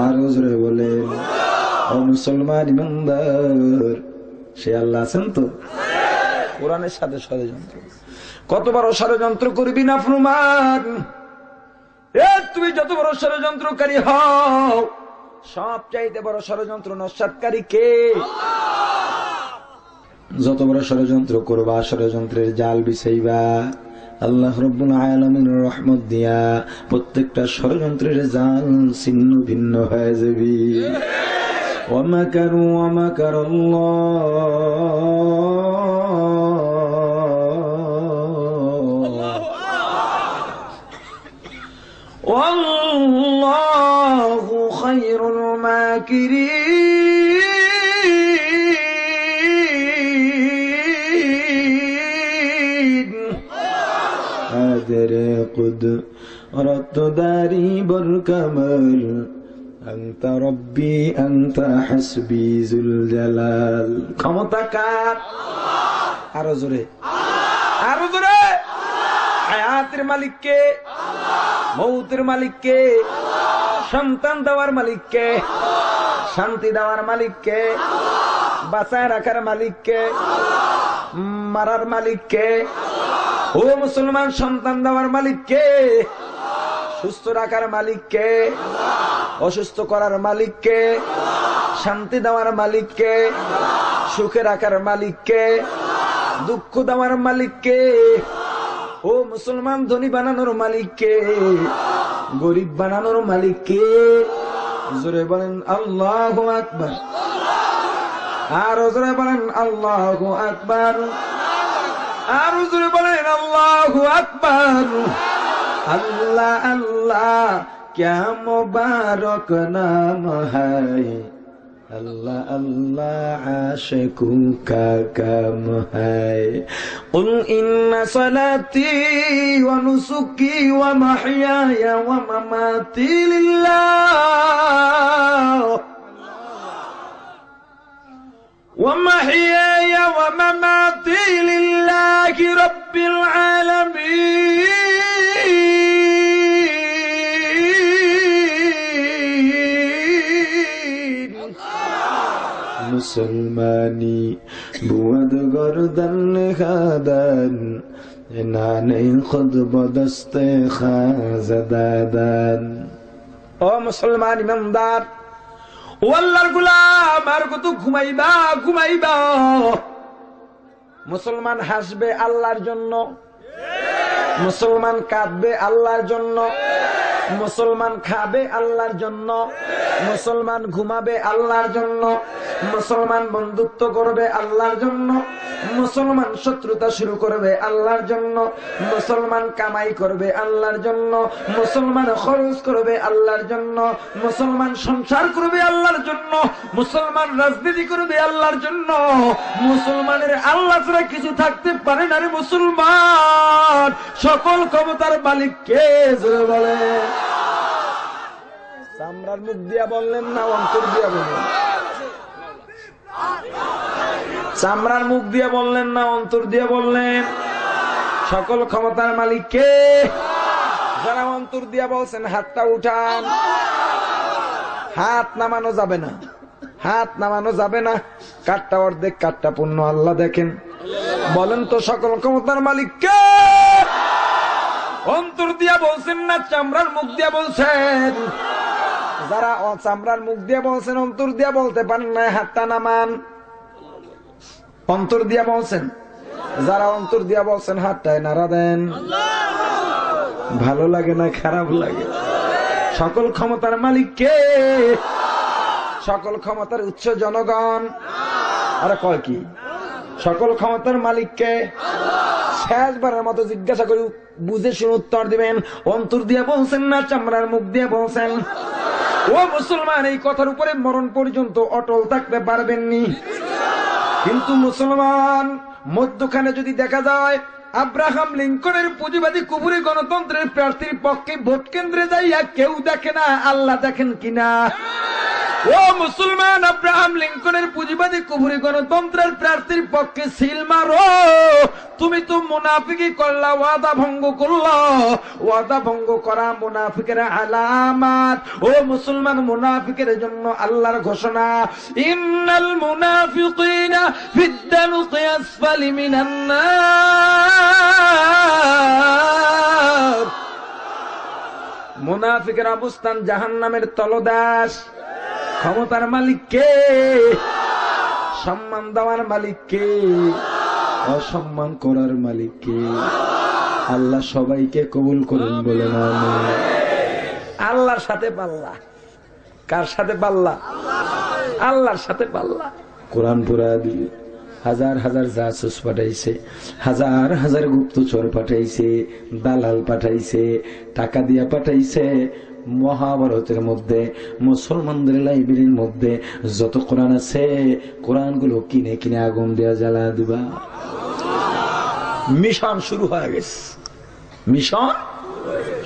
আরো জোরে বলেন। ও মুসলমান ইমানদার, সে আল্লাহ আছেন তো? কোরআনের সাথে ষড়যন্ত্র। কত বড় ষড়যন্ত্র করবি না প্রমাণ। তুমি যত বড় ষড়যন্ত্রকারী হও, সব চাইতে বড় ষড়যন্ত্র নস্যাৎকারী কে? যত বড় ষড়যন্ত্র করবা, ষড়যন্ত্রের জাল বিছাইবা, আল্লাহ রাব্বুল আলামিনের রহমত দিয়া প্রত্যেকটা ষড়যন্ত্রের জাল ছিন্ন ভিন্ন হয়ে যাবে। ওয়া মাকারু ওয়া মাকারাল্লাহ ওয়াল্লাহু খায়রুল মাকিরিন। আদরে কুদরত দারি বরকামাল, আনতা রব্বি আনতা হাসবি যুল জালাল। ক্ষমতা কার? আরো জোরে, আরো জোরে। হায়াতের মালিক কে? মৌতের মালিক কে? সন্তান দেওয়ার মালিক কে? শান্তি দেওয়ার মালিক কে? বাঁচায় রাখার মালিক কে? মারার মালিক কে? ও মুসলমান, সন্তান দেওয়ার মালিক কে? সুস্থ রাখার মালিক কে? অসুস্থ করার মালিক কে? শান্তি দেওয়ার মালিক কে? সুখে রাখার মালিক কে? দুঃখ দেওয়ার মালিক কে? ও মুসলমান, ধনী বানানোর মালিক কে? গরিব বানানোর মালিক কে? জোরে বলেন আল্লাহু আকবার। আর জোরে বলেন আল্লাহু আকবার। আর জোরে বলেন আল্লাহু আকবার। আল্লাহ আল্লাহ क्या मुबारक नाम है, अल्लाह अल्लाह आशिकों का काम है। कुल इन्ना सलाती व नुसुकी व महयाया व ममाती लिल्लाह व महयाया व ममाती लिल्लाहि रब्बिल आलमीन। मुसलमानी बुअद गर्दन खादन नाने खुद बदस्ते खाजदादन। ओ मुसलमान इमानदार, ও আল্লাহর গোলাম, আর কত ঘুমাইবা ঘুমাইবা। মুসলমান হাসবে আল্লাহর জন্য, মুসলমান কাঁদবে আল্লাহর জন্য, মুসলমান খাবে আল্লাহর জন্য, মুসলমান ঘুমাবে আল্লাহর জন্য, মুসলমান বন্ধুত্ব করবে আল্লাহর জন্য, মুসলমান শত্রুতা শুরু করবে আল্লাহর জন্য, মুসলমান কামাই করবে আল্লাহর জন্য, মুসলমান খরচ করবে আল্লাহর জন্য, মুসলমান সংসার করবে আল্লাহর জন্য, মুসলমান রাজনীতি করবে আল্লাহর জন্য। মুসলমানের আল্লাহ ছাড়া কিছু থাকতে পারে না রে মুসলমান। সকল ক্ষমতার মালিক কে? জোরে বলে। চামড়ার মুখ দিয়া বললেন না অন্তর দিয়া বললেন? চামড়ার মুখ দিয়া বললেন না অন্তর দিয়া বললেন? সকল ক্ষমতার মালিক কে? যারা অন্তর দিয়া বলছেন হাতটা উঠান। হাত নামানো যাবে না, হাত নামানো যাবে না। কাঠটা অর্ধেক, কাঠটা পূর্ণ আল্লাহ দেখেন। বলেন তো সকল ক্ষমতার মালিক কে? অন্তর দিয়া বলছেন না চামড়ার মুখ দিয়া বলছেন? যারা চামড়ার মুখ দিয়া বলছেন, অন্তর দিয়া বলতে পারেন না, হাতটা নামান। অন্তর দিয়া বলছেন, যারা অন্তর দিয়া বলছেন হাতটায় নাড়া দেন। ভালো লাগে না খারাপ লাগে? সকল ক্ষমতার মালিক কে? সকল ক্ষমতার উৎস জনগণ। আরে কয় কি? সকল ক্ষমতার মালিক কে? শেষবারের মতো জিজ্ঞাসা করি, বুঝে শুনে উত্তর দিবেন। অন্তর দিয়ে বলছেন না চামড়ার মুখ দিয়ে বলছেন? ও মুসলমান, এই কথার উপরে মরণ পর্যন্ত অটল থাকতে পারবেননি। কিন্তু মুসলমান মধ্যখানে যদি দেখা যায় আব্রাহাম লিঙ্কনের পুঁজিবাদী কুবুরি গণতন্ত্রের প্রার্থীর পক্ষে ভোট কেন্দ্রে যাইয়া কেউ দেখে না, আল্লাহ দেখেন কিনা? ও মুসলমান, আব্রাহাম লিঙ্কনের পুঁজিবাদী কুফরি গণতন্ত্রের প্রার্থীর পক্ষে সিল মারো। তুমি তো মুনাফিকি করলা, ওয়াদা ভঙ্গ করলা। ওয়াদা ভঙ্গ করা মুনাফিকের আলামত। ও মুসলমান, মুনাফিকের জন্য আল্লাহর ঘোষণা, ইন্নাল মুনাফিকিনা ফিদ দারকি আসফালি মিনান নার। মুনাফিকের অবস্থান জাহান্নামের তলদাস। ক্ষমতার মালিক কে? সম্মান দেওয়ার মালিক কে? অসম্মান করার মালিক কে? আল্লাহ সবাইকে কবুল করুন বলে না। আল্লাহর সাথে পাল্লা। কার সাথে পাল্লা? আল্লাহর সাথে পাল্লা। কোরআন পুরা দিয়ে হাজার হাজার জাসুস পাঠাইছে, হাজার হাজার গুপ্তচর পাঠাইছে, দালাল পাঠাইছে, টাকা দিয়া পাঠাইছে। মহাভারতের মধ্যে, মুসলমানদের লাইব্রেরির মধ্যে যত কোরআন আছে, কোরআন গুলো কিনে কিনে আগুন দেয়া জ্বালা দিবা। মিশন শুরু হয়ে গেছে। মিশন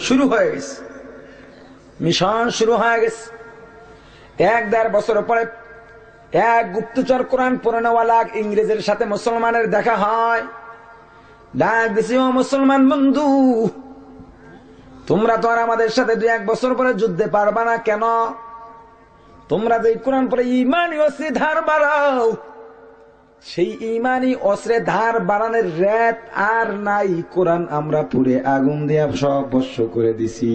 শুরু হয়ে গেছে। মিশন শুরু হয়ে গেছে। 1-1.5 বছর পরে এক গুপ্তচর কোরআন পড়ানোওয়ালা ইংরেজের সাথে মুসলমানের দেখা হয়। ডাক দিছি, ও মুসলমান বন্ধু, তোমরা তো আর আমাদের সাথে 2-1 বছর পরে যুদ্ধে পারবা না কেন? তোমরা যে কোরআন পড়ে ইমানি অস্ত্রে ধার বাড়াও, সেই ইমানি অস্ত্রে ধার বাড়ানোর রেট আর নাই। কোরআন আমরা পুরে আগুন দিয়া সব বর্ষ করে দিছি।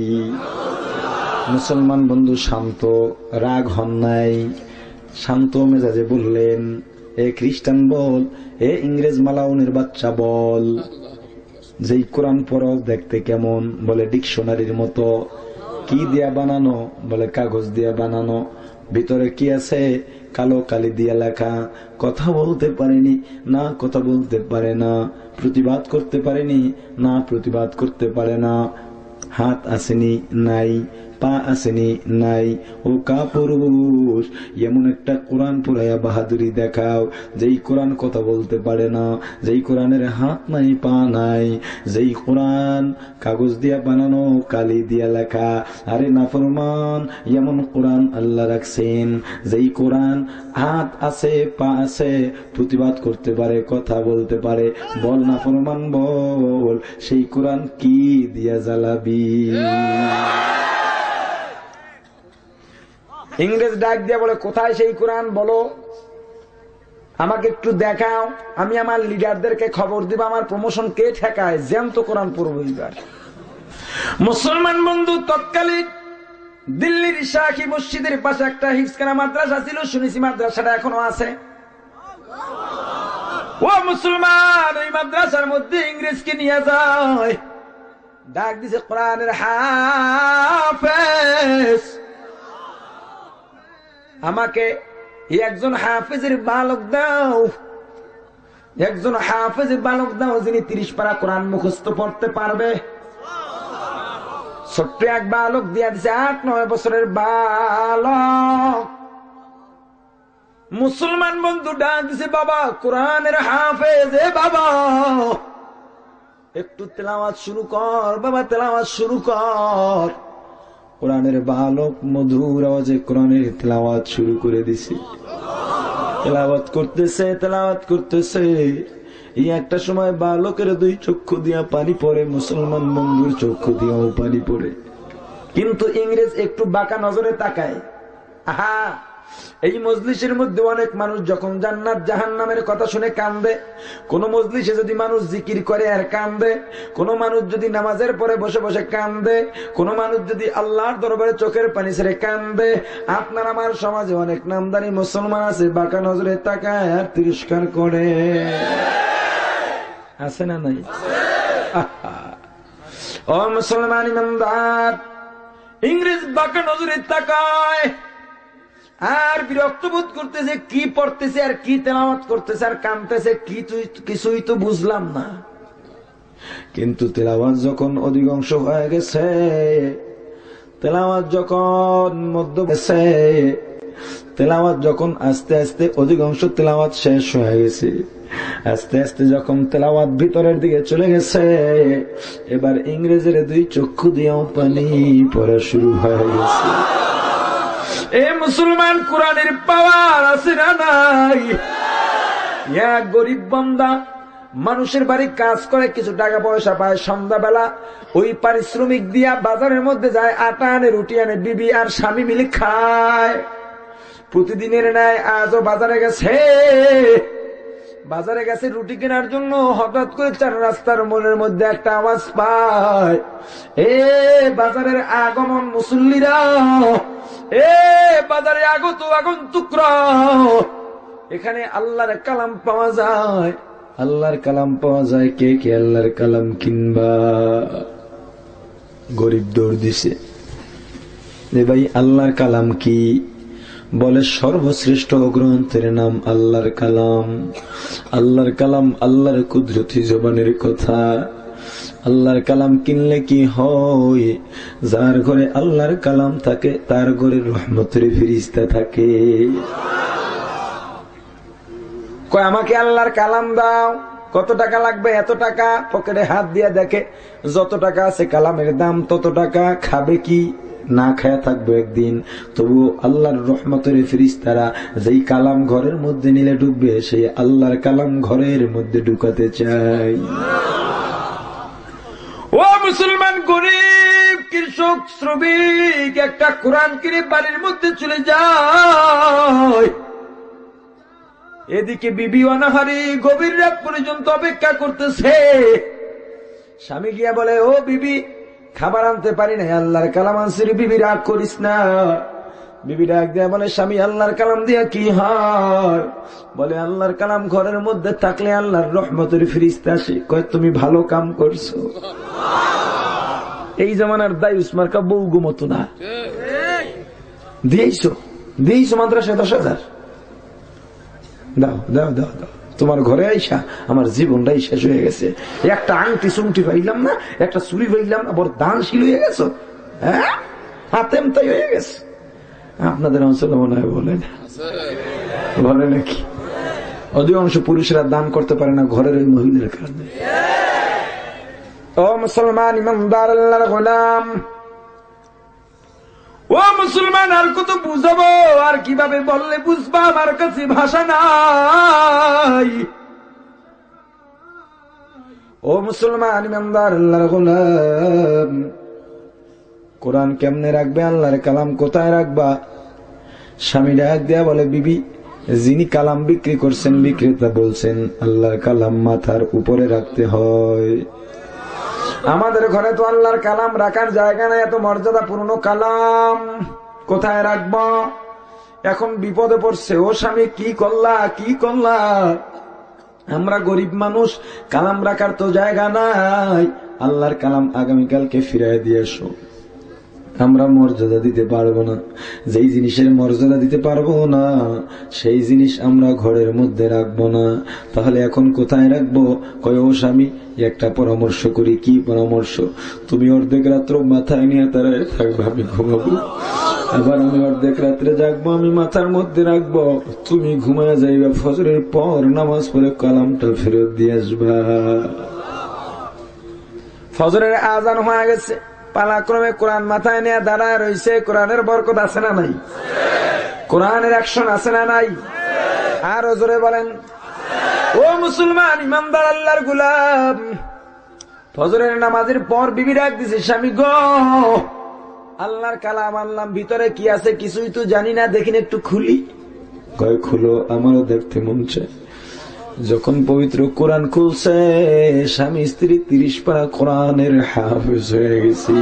মুসলমান বন্ধু শান্ত, রাগ হন নাই, শান্ত মেজাজে বললেন, এ খ্রিস্টান বল, এ ইংরেজ মালাউনের বাচ্চা বল, যেই কোরআন পড়ো দেখতে কেমন? বলে ডিকশনারির মতো। কি দিয়া বানানো? বলে কাগজ দিয়া বানানো। ভিতরে কি আছে? কালো কালি দিয়া লেখা। কথা বলতে পারেনি না, কথা বলতে পারে না। প্রতিবাদ করতে পারেনি না, প্রতিবাদ করতে পারে না। হাত আসেনি, নাই। পা আসেনি, নাই। ও কাপুরুষ, এমন একটা কোরআন পুরাইয়া বাহাদুরি দেখাও, যেই কোরআন কথা বলতে পারে না, যেই কোরআনের হাত নাই, পা নাই, যেই কোরআন কাগজ দিয়া বানানো, কালি দিয়া লেখা। আরে নাফরমান, এমন কোরআন আল্লাহ রাখছেন, যেই কোরআন হাত আছে, পা আছে, প্রতিবাদ করতে পারে, কথা বলতে পারে। বল নাফরমান বল, সেই কোরআন কি দিয়া জ্বালাবি? ইংরেজ ডাক দিয়া বলে, কোথায় সেই কোরআন? বলো, আমাকে একটু দেখাও, আমি আমার লিডারদেরকে খবর দিব, আমার প্রমোশন কে ঠেকায়, জ্যান্ত কোরআন পড়ব এবার। মুসলমান বন্ধু, তৎকালীন দিল্লির শাহী মসজিদের পাশে একটা হিফজখানা মাদ্রাসা ছিল, শুনেছি মাদ্রাসাটা এখনো আছে। ও মুসলমান, ওই মাদ্রাসার মধ্যে ইংরেজকে নিয়ে যায়। ডাক দিছে, কোরআনের হাফেজ, আমাকে একজন হাফেজের বালক দাও, একজন হাফেজের বালক দাও, যিনি 30 পারা কোরআন মুখস্থ পড়তে পারবে। ছোট্ট এক বালক দিয়া দিছে, 8-9 বছরের বালক। মুসলমান বন্ধু ডাক দিছে, বাবা কোরআনের হাফেজ, এ বাবা একটু তেলাওয়াত শুরু কর, বাবা তেলাওয়াত শুরু কর। কোরআনের বালক মধুর আওয়াজে কোরআনের তেলাওয়াত শুরু করে দিছে। তেলাওয়াত করতেছে, তেলাওয়াত করতেছে। এই একটা সময় বালকের 2 চক্ষু দিয়া পানি পড়ে, মুসলমান বন্ধুর চক্ষু দিয়াও পানি পড়ে। কিন্তু ইংরেজ একটু বাঁকা নজরে তাকায়। আহা, এই মজলিসের মধ্যে অনেক মানুষ যখন জান্নাত জাহান্নামের কথা শুনে কান্দে, কোন মজলিসে যদি মানুষ জিকির করে আর কান্দে, কোন মানুষ যদি নামাজের পরে বসে বসে কান্দে, কোন মানুষ যদি আল্লাহর দরবারে চোখের পানি ছেড়ে কান্দে, আপনার আমার সমাজে অনেক নামদারি মুসলমান আছে, বাঁকা নজরে তাকায় আর তিরস্কার করে। আছে না নাই? ও মুসলমান ইমানদার, ইংরেজ বাঁকা নজরে তাকায় আর বিরক্ত বোধ করতেছে, কি পড়তেছে আর কি তেলাওয়াত করতেছে আর কাঁদতেছে, কিছুই তো বুঝলাম না। কিন্তু তেলাওয়াত যখন অধিকাংশ হয়ে গেছে, তেলাওয়াত যখন মধ্য গেছে, তেলাওয়াত যখন আস্তে আস্তে অধিকাংশ তেলাওয়াত শেষ হয়ে গেছে, আস্তে আস্তে যখন তেলাওয়াত ভিতরের দিকে চলে গেছে, এবার ইংরেজের 2 চক্ষু দিয়েও পানি পড়া শুরু হয়ে গেছে। এ মুসলমান, কোরআনের পাওয়ার আছে না নাই? এক গরিব বান্দা মানুষের বাড়ি কাজ করে, কিছু টাকা পয়সা পায়, সন্ধ্যাবেলা ওই পারিশ্রমিক দিয়া বাজারের মধ্যে যায়, আটা আনে, রুটি আনে, বিবি আর স্বামী মিলে খায়। প্রতিদিনের ন্যায় আজও বাজারে গেছে রুটি কেনার জন্য। হঠাৎ করে চার রাস্তার মোড়ের মধ্যে একটা আওয়াজ পায়, এ বাজারের আগমন মুসল্লিরা, এ বাজারে আগত আগন্তুকরা, এখানে আল্লাহর কালাম পাওয়া যায়, আল্লাহর কালাম পাওয়া যায়। কে কে আল্লাহর কালাম কিনবা? গরিব দৌড় দিছে, ভাই আল্লাহর কালাম কি? বলে সর্বশ্রেষ্ঠ গ্রন্থের নাম আল্লাহর কালাম। আল্লাহর কালাম আল্লাহর কুদরতি জবানের কথা। আল্লাহর কালাম কিনলে কি হয়? যার ঘরে আল্লাহর কালাম থাকে তার ঘরে রহমতের ফেরেশতা থাকে। কয় আমাকে আল্লাহর কালাম দাও, কত টাকা লাগবে? এত টাকা। পকেটে হাত দিয়ে দেখে যত টাকা আছে কালামের দাম তত টাকা। খাবে কি? না খায়া থাকবো একদিন, তবু আল্লাহর রহমতের ফেরেশতারা যেই কালাম ঘরের মধ্যে নিলে ঢুকবে, সেই আল্লাহর কালাম ঘরের মধ্যে ঢুকাতে চাই। ও মুসলমান, গরিব কৃষক শ্রমিক একটা কোরআন কিনে বাড়ির মধ্যে চলে যায়, এদিকে বিবি অনাহারি গভীর রাত পর্যন্ত অপেক্ষা করতেছে। স্বামী গিয়া বলে, ও বিবি, খাবার আনতে পারি না, আল্লাহর কালাম আনছি। বিবি রাগ করিস না। বিবি ডাক দিয়া বলে, স্বামী আল্লাহর কালাম দিয়া কি হয়? বলে আল্লাহর কালাম ঘরের মধ্যে থাকলে আল্লাহর রহমতের ফেরেশতা আসে। কয় তুমি ভালো কাম করছো। এই জামানার দায়ুস মার্কা বউ গুমতো না। দিয়েছো মাদ্রাসায় 10,000 দাও দাও দাও দাও। তোমার ঘরে আইসা আমার জীবনটাই শেষ হয়ে গেছে। একটা আংটি চুংটি পাইলাম না, একটা চুরি পাইলাম না, বড় দানশীল হয়ে গেছো। হ্যাঁ, হাতেম তাই হয়ে গেছে। আপনাদের অঞ্চলে মনে হয় বলে নাকি? অধিকাংশ পুরুষরা দান করতে পারে না ঘরের ওই মহিলার কারণে। ও মুসলমান ইমানদার আল্লাহর গোলাম, ও মুসলমান, আর কত বুঝাবো? আর কিভাবে বললে বুঝবা? আমার কাছে ভাষা নাই। ও মুসলমান ইমানদার আল্লাহর গোলাম, কোরআন কেমনে রাখবে? আল্লাহর কালাম কোথায় রাখবা? স্বামী ডাক দেয়া বলে, বিবি, যিনি কালাম বিক্রি করছেন বিক্রেতা বলছেন আল্লাহর কালাম মাথার উপরে রাখতে হয়। আমাদের ঘরে তো আল্লাহর কালাম রাখার জায়গা নাই, এত মর্যাদাপূর্ণ কালাম কোথায় রাখব? এখন বিপদে পড়ছে। ও স্বামী, কি করলা? আমরা গরিব মানুষ, কালাম রাখার তো জায়গা নাই। আল্লাহর কালাম আগামীকালকে ফিরাই দিয়ে এসো। আমরা মর্যাদা দিতে পারবো না, যেই জিনিসের মর্যাদা দিতে পারবো না সেই জিনিস আমরা ঘরের মধ্যে রাখবো না। তাহলে এখন কোথায় রাখবো? কয়, ও স্বামী, একটা পরামর্শ করি। কি পরামর্শ? তুমি অর্ধেক রাত্র মাথায় নিয়ে তারায় থাকবে, আমি ঘুমাবো। আবার আমি অর্ধেক রাত্রে জাগবো, আমি মাথার মধ্যে রাখবো, তুমি ঘুমায় যাইবা। ফজরের পর নামাজ পড়ে কালামটা ফেরত দিয়ে আসবা। ফজরের আজান হয়ে গেছে, পালাক্রমে কোরআন মাথায় নিয়ে দাঁড়ায় রয়েছে। কোরআনের বরকত আছে না নাই? কোরআনের অ্যাকশন আছে না নাই? আর জোরে বলেন। ও মুসলমান ইমানদার আল্লাহর গোলাম, ফজরের নামাজের পর বিবি ডাক দিছে, স্বামী গো, আল্লাহর কালাম আনলাম, ভিতরে কি আছে কিছুই তো জানি না, দেখিন একটু খুলি। কয়, খুলো, আমারও দেখতে মন চায়। যখন পবিত্র কোরআন খুলছে, স্বামী স্ত্রী 30 পারা কোরআনের হাফেজ হয়ে গেছি।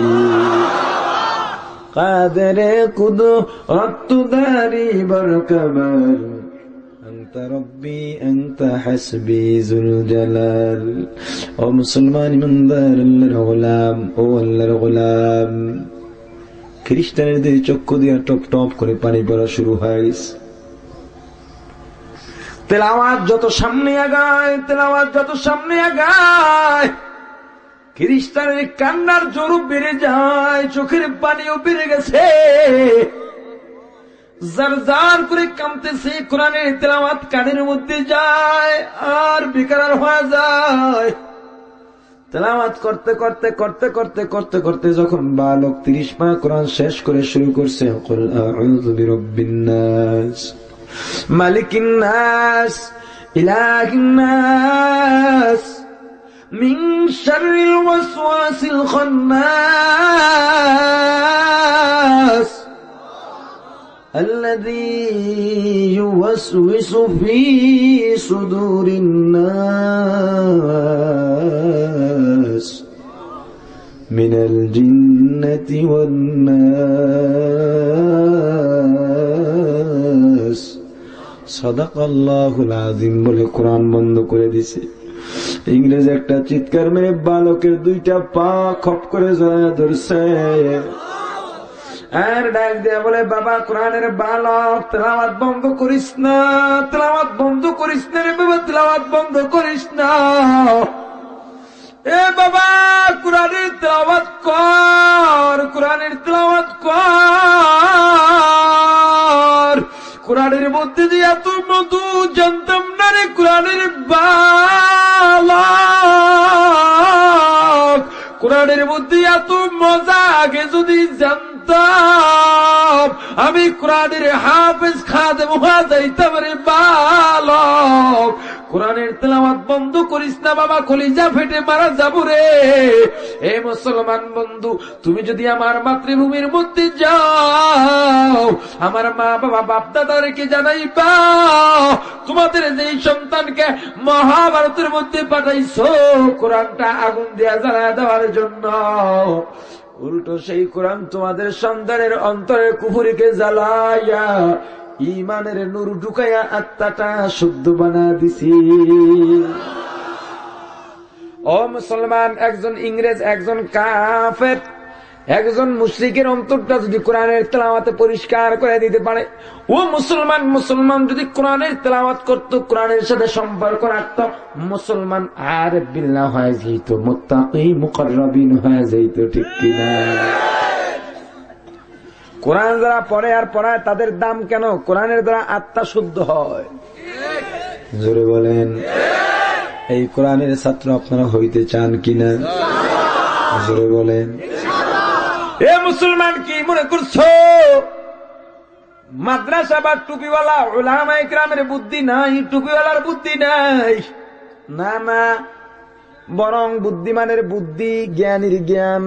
কাদেরে কুদরতদারি বরকবার, আনতা রব্বি আনতা হাসবি যুল জালাল। ও মুসলমান ইমানদার আল্লাহর গোলাম, ও আল্লাহর গোলাম, খ্রিস্টানের দিকে চক্ষু দিয়া টপ টপ করে পানি পড়া শুরু হয়ে গেছে। তেলাওয়াত যত সামনে আগায়, খ্রিস্টানের কান্নার জোর বেড়ে যায়, চোখের পানিও বেড়ে গেছে, জার করে কাঁপতেছে। কোরআনের তেলাওয়াত কানের মধ্যে যায় আর বেকার হয়ে যায়। তেলাওয়াত করতে করতে করতে করতে করতে করতে যখন বালক 30 পারা কোরআন শেষ করে শুরু করছে, কুল আউযু বিরাব্বিন নাস মালিকিন নাস ইলাহিন নাস মিন শাররিল ওয়াসওয়াসিল খান্নাস الذي يوسوس في صدور الناس من الجنة والناس صدق الله العظيم বলে কোরআন বন্ধ করে দিছে। ইংরেজ একটা চিৎকার মেরে বালকের 2টা পা খপ করে জড়ায় ধরছে আর ডাক দিয়ে বলে, বাবা কোরআনের বালক, তেলাওয়াত বন্ধ করিস না, তেলাওয়াত বন্ধ করিস না রে বাবা, তেলাওয়াত বন্ধ করিস না। এ বাবা কোরআনের তেলাওয়াত কর, কোরআনের তেলাওয়াত কর। কোরআনের মধ্যে যে এত মধু জানতাম না রে, কোরআনের বালক, কোরআনের মধ্যে এত মজা আগে যদি জানতাম আমি কোরআনের হাফেজ খাদেম হয়ে যাইতাম রে বালক। কোরআনের তেলাওয়াত বন্ধ করিস না বাবা, কলিজা ফেটে মারা যাবো রে। এ মুসলমান বন্ধু, তুমি যদি আমার মাতৃভূমির মধ্যে যাও, আমার মা বাবা বাপ দাদা রেখে জানাইবা তোমাদের যেই সন্তানকে মহাভারতের মধ্যে পাঠাইছো কোরআনটা আগুন দিয়া জ্বালায় দেওয়ার জন্য, উল্টো সেই কোরআন তোমাদের সন্তানের অন্তরে কুফরিকে জ্বালাইয়া ইমানের নূর ঢুকাইয়া আত্মাটা শুদ্ধ বানা দিছি। ও মুসলমান, একজন ইংরেজ, একজন কাফের, একজন মুশরিকের অন্তরটা যদি কোরআনের তেলাওয়াতে পরিষ্কার করে দিতে পারে, ও মুসলমান, মুসলমান যদি কোরআনের তেলাওয়াত করত, কোরআনের সাথে সম্পর্ক রাখত, মুসলমান আর বিল্লাহ হয়ে যেত, মুত্তাকি মুকাররাবিন হয়ে যেত, ঠিক কিনা? কোরআন যারা পড়ে আর পড়ায় তাদের দাম কেন? কোরআনের দ্বারা আত্মা শুদ্ধ হয়। জোরে বলেন। এই কোরআনের ছাত্র আপনারা হইতে চান কিনা? জোরে বলেন। এ মুসলমান, কি মনে করছো মাদ্রাসা বা টুপিওয়ালা উলামায়ে কেরামের বুদ্ধি নাই, টুপিওয়ালার বুদ্ধি নাই? না না, বরং বুদ্ধিমানের বুদ্ধি, জ্ঞানীর জ্ঞান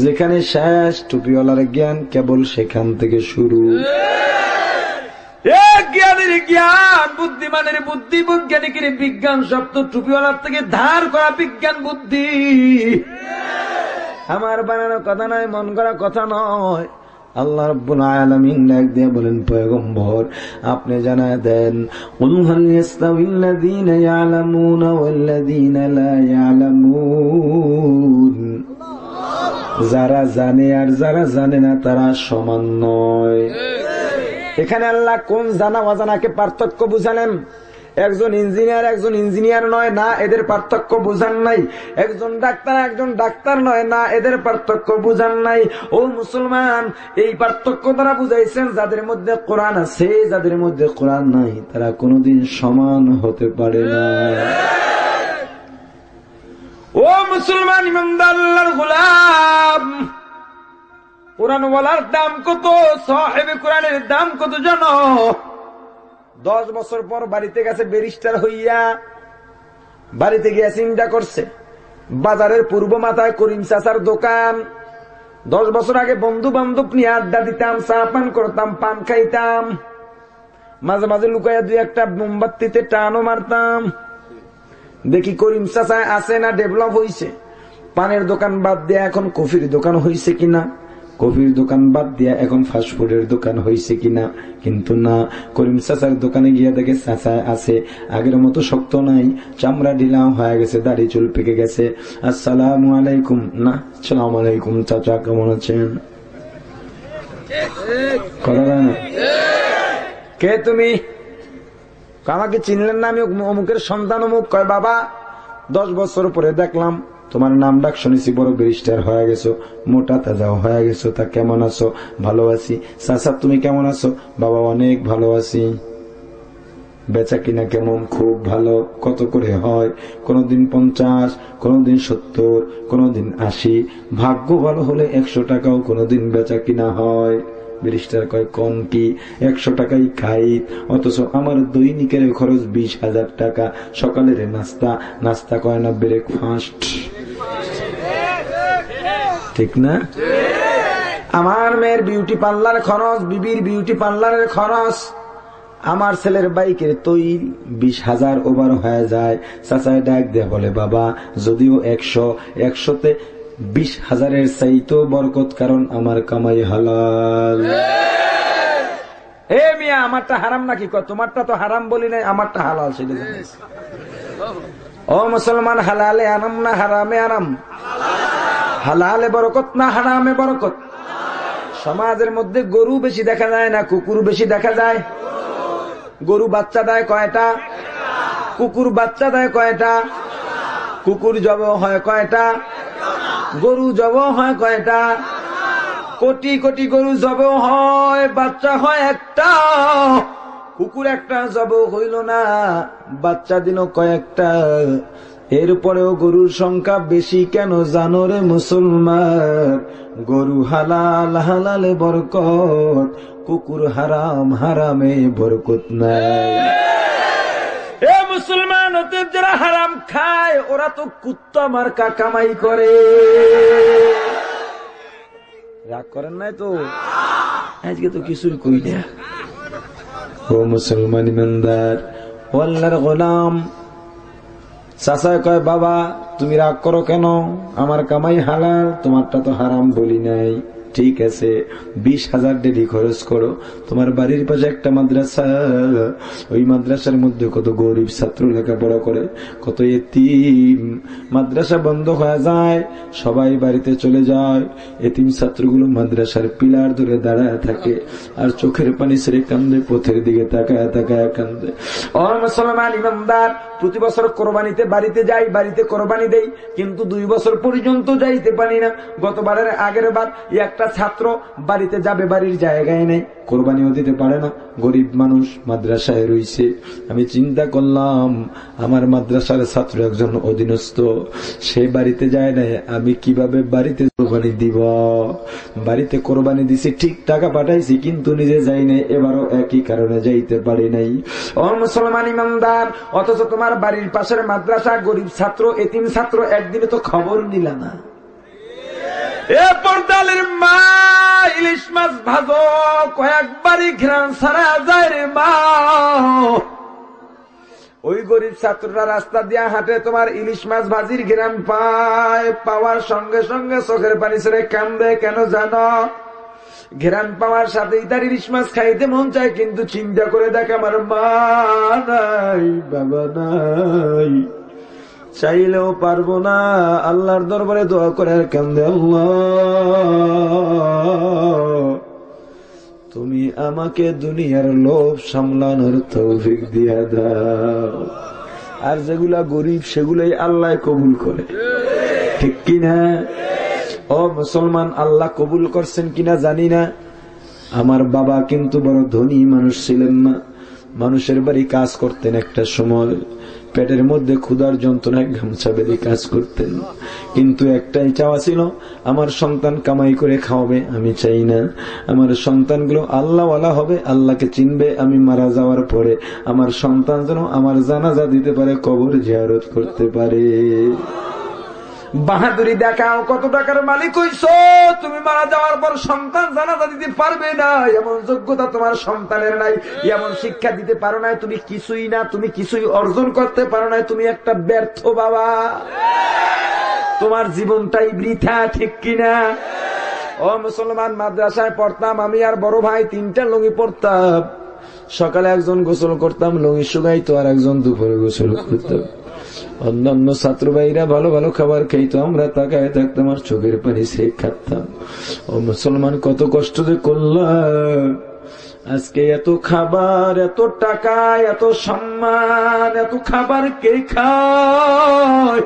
যেখানে শেষ, টুপিওয়ালার জ্ঞান কেবল সেখান থেকে শুরু। জ্ঞানীর জ্ঞান, বুদ্ধিমানের বুদ্ধি, বৈজ্ঞানিকের বিজ্ঞান, সব তো টুপিওয়ালার থেকে ধার করা বিজ্ঞান বুদ্ধি। আমার বানানো কথা নয়, মন করা কথা নয়। আল্লাহ রাব্বুল আলামিন ডাক দিয়ে বলেন, পয়গম্বর আপনি জানায় দেন, কুল হাল ইয়াস্তাবিল্লাযীনা ইয়ালামুনা ওয়াল্লাযীনা লা ইয়ালামুন, যারা জানে আর যারা জানে না তারা সমান নয়। এখানে আল্লাহ কোন জানা অজানাকে পার্থক্য বুঝালেন? একজন ইঞ্জিনিয়ার একজন ইঞ্জিনিয়ার নয়, না এদের পার্থক্য বুঝান নাই। একজন ডাক্তার একজন ডাক্তার নয়, না এদের পার্থক্য বুঝান নাই। ও মুসলমান, এই পার্থক্য দ্বারা বুঝাইছেন যাদের মধ্যে কোরআন আছে, যাদের মধ্যে কোরআন নাই, তারা কোনোদিন সমান হতে পারে না। ও মুসলমান ইমানদার আল্লাহর গোলাম, কোরআনওয়ালার দাম কত, সাহেবে কোরআনের দাম কত জানো? 10 বছর পর বাড়িতে গেছে ব্যারিস্টার হইয়া, বাড়িতে গিয়ে চিন্তা করছে বাজারের পূর্ব মাথায় করিম চাচার দোকান। 10 বছর আগে বন্ধু বান্ধব নিয়ে আড্ডা দিতাম, চা পান করতাম, পান খাইতাম, মাঝে মাঝে লুকাইয়া 2-1টা মোমবাতিতে টানও মারতাম। দেখি করিম চাচা আছে না ডেভেলপ হইছে। পানের দোকান বাদ দিয়া এখন কফির দোকান হইছে কিনা, কফির দোকান বাদ দিয়া এখন ফাস্টফুডের দোকান হইছে কিনা। কিন্তু না, করিম চাচার দোকানে গিয়া দেখে চাচা আছে, আগের মতো শক্ত নাই, চামড়া ঢিলাও হয়ে গেছে, দাড়ি চুল পেকে গেছে। আসসালামু আলাইকুম, না আসসালামু আলাইকুম চাচা, কেমন আছেন? কথা না, কে তুমি? আমাকে চিনলেন না? আমি অমুকের সন্তান অমুক। কয় বাবা 10 বছর পরে দেখলাম তোমার নাম ডাক শুনেছি, বড় ব্যারিস্টার হয়ে গেছো, মোটা তাজাও হয়ে গেছো, তা কেমন আছো? ভালো আছি। চাচা তুমি কেমন আছো? বাবা অনেক ভালো আছি। বেচা কিনা কেমন? খুব ভালো। কত করে হয়? কোনদিন 50, কোনদিন 70, কোনদিন 80, ভাগ্য ভালো হলে 100 টাকাও কোনদিন বেচা কিনা হয়। ব্যারিস্টার কয় কোন কি 100 টাকাই খাই, অথচ আমার দৈনিকের খরচ 20,000 টাকা। সকালের নাস্তা কয় না ব্রেকফাস্ট, ঠিক না? আমার মেয়ের বিউটি পার্লার খরচ, বিবির বিউটি পার্লারের খরচ, আমার ছেলের বাইকের তৈল 20,000 ওভার হয়ে যায়। চাচায় ডাক দিয়ে বলে বাবা যদিও 100তে 20,000-এর চাইতো বরকত, কারণ আমার কামাই হালাল। এ মিয়া আমারটা হারাম নাকি? তোমারটা তো হারাম বলি নাই, আমারটা হালাল সেটা জানিস। ও মুসলমান, হালালে আরাম না হারামে আরাম? হালালে বরকত না হারামে বরকত? সমাজের মধ্যে গরু বেশি দেখা যায় না কুকুর বেশি দেখা যায়? গরু বাচ্চা দেয় কয়টা? কুকুর বাচ্চা দেয় কয়টা? কুকুর জব হয় কয়টা? গরু জব হয় কয়টা? কোটি কোটি গরু জব হয়, বাচ্চা হয় একটা। কুকুর একটা জব হইল না, বাচ্চা দিল কয়েকটা। এরপরেও গরুর সংখ্যা বেশি কেন জানো রে মুসলমান? গরু হালাল, হালালে বরকত, কুকুর হারাম, হারামে বরকত নাই। এ মুসলমান, অতএব যারা হারাম খায় ওরা তো কুত্তা মার্কা কামাই করে। রাগ করেন নাই তো? আজকে তো কিছুই কই না। ও মুসলমান ইমানদার, ও আল্লাহর গোলাম, চাচা কয় বাবা তুমি রাগ করো কেন? আমার কামাই হালাল, তোমারটা তো হারাম বলি নাই। ঠিক আছে, 20,000 ডেলি খরচ করো। তোমার বাড়ির পাশে একটা মাদ্রাসা, ওই মাদ্রাসার মধ্যে কত গরিব ছাত্র লেখাপড়া করে, কত এতিম। মাদ্রাসা বন্ধ হয়ে যায়, সবাই বাড়িতে চলে যায়, এতিম ছাত্রগুলো মাদ্রাসার পিলার ধরে দাঁড়ায় থাকে আর চোখের পানি ছেড়ে কান্দে, পথের দিকে তাকায় তাকায় কান্দে। ও মুসলমান ইমানদার, প্রতি বছর কোরবানিতে বাড়িতে যাই, বাড়িতে কোরবানি দেই, কিন্তু 2 বছর পর্যন্ত যাইতে পারি না। গতবারের আগের বার একটা ছাত্র বাড়িতে যাবে, বাড়ির জায়গায় নেই, কোরবানিও দিতে পারে না, গরিব মানুষ মাদ্রাসায় রইছে। আমি চিন্তা করলাম আমার মাদ্রাসার ছাত্র একজন অধীনস্থ, সে বাড়িতে যায় না, আমি কিভাবে বাড়িতে কোরবানি দিব? বাড়িতে কোরবানি দিছি, ঠিক টাকা পাঠাইছি, কিন্তু নিজে যাই নাই। এবারও একই কারণে যাইতে পারি নাই। ও মুসলমান ইমানদার, অথচ তোমার বাড়ির পাশের মাদ্রাসা, গরিব ছাত্র, এতিম ছাত্র, একদিনে তো খবর নিলা না। এ পর্দালের মা, ইলিশ মাছ ভাজো, কয়েকবারই ঘ্রাণ ছাড়া যায় রে মা। ওই গরিব ছাত্ররা রাস্তা দিয়া হাঁটে, তোমার ইলিশ মাছ ভাজির ঘ্রাণ পায়, পাওয়ার সঙ্গে সঙ্গে চোখের পানি ছেড়ে কান্দে। কেন জানো? ঘ্রাণ পাওয়ার সাথেই তার ইলিশ মাছ খাইতে মন চায়, কিন্তু চিন্তা করে দেখ আমার মা নাই, বাবা নাই, চাইলেও পারবো না। আল্লাহর দরবারে দোয়া করে আর কান্দে, আল্লাহ তুমি আমাকে দুনিয়ার লোভ সামলানোর তৌফিক দিয়া দাও। আর যেগুলা গরিব সেগুলাই আল্লাহ কবুল করে, ঠিক কিনা? ও মুসলমান, আল্লাহ কবুল করছেন কিনা জানি না। আমার বাবা কিন্তু বড় ধনী মানুষ ছিলেন না, মানুষের বাড়ি কাজ করতেন। একটা সময় পেটের মধ্যে ক্ষুধার যন্ত্রণায় গামছা বেঁধে কাজ করতেন, কিন্তু একটাই চাওয়া ছিল, আমার সন্তান কামাই করে খাওয়াবে। আমি চাই না আমার সন্তানগুলো আল্লাহওয়ালা হবে, আল্লাহকে চিনবে। আমি মারা যাওয়ার পরে আমার সন্তান যেন আমার জানাজা দিতে পারে, কবর জিয়ারত করতে পারে। বাহাদুরি দেখাও, কত টাকার মালিক হইছো, তুমি মারা যাওয়ার পর সন্তান জানাজা দিতে পারবে না, এমন যোগ্যতা তোমার সন্তানের নাই, এমন শিক্ষা দিতে পারো না, তুমি কিছুই না, তুমি কিছুই অর্জন করতে পারো না, তুমি একটা ব্যর্থ বাবা, তোমার জীবনটাই বৃথা, ঠিক কিনা? ও মুসলমান, মাদ্রাসায় পড়তাম আমি আর বড় ভাই, 3টা লুঙ্গি পড়তাম। সকালে একজন গোসল করতাম, লুঙ্গি শুকাইতো, আর একজন দুপুরে গোসল করতাম। অন্যান্য ছাত্র ভাইরা ভালো ভালো খাবার খাইতো, আমরা তাকায় থাকতাম আর চোখের পানি ছেড়ে খাতাম। ও মুসলমান, কত কষ্ট যে করলাম। আজকে এত খাবার, এত টাকা, এত সম্মান, এত খাবার কে খায়?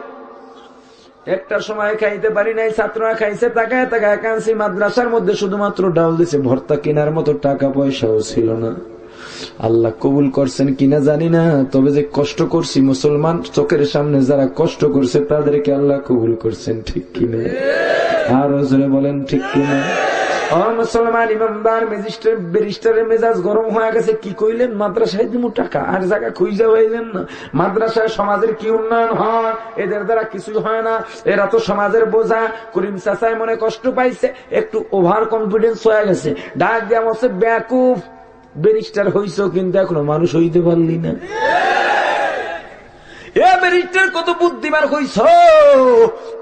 একটা সময় খাইতে পারি নাই, ছাত্ররা খাইছে, তাকায় তাকায় কাঁদছি। মাদ্রাসার মধ্যে শুধুমাত্র ডাল দিছে, ভর্তা কেনার মতো টাকা পয়সাও ছিল না। আল্লাহ কবুল করছেন কিনা জানি না, তবে যে কষ্ট করছি মুসলমান চোখের সামনে যারা কষ্ট করছে তাদেরকে আল্লাহ কবুল করছেন, ঠিক কিনা? আর জোরে বলেন ঠিক কিনা? মুসলমান ইমামদার ম্যাজিস্ট্রেট ব্যারিস্টারের মেজাজ গরম হয়ে গেছে। কি কইলেন? মাদ্রাসায় দিব টাকা, আর জায়গা খুঁজে পাইলেন না। মাদ্রাসায় সমাজের কি উন্নয়ন হয়? এদের দ্বারা কিছু হয় না, এরা তো সমাজের বোঝা। করিম চাচায় মনে কষ্ট পাইছে, একটু ওভার কনফিডেন্স হয়ে গেছে, ডাক দেওয়া হচ্ছে বেকুফ, ব্যারিস্টার হইছ কিন্তু এখনো মানুষ হইতে পারলি না। কত বুদ্ধিমান হইছ।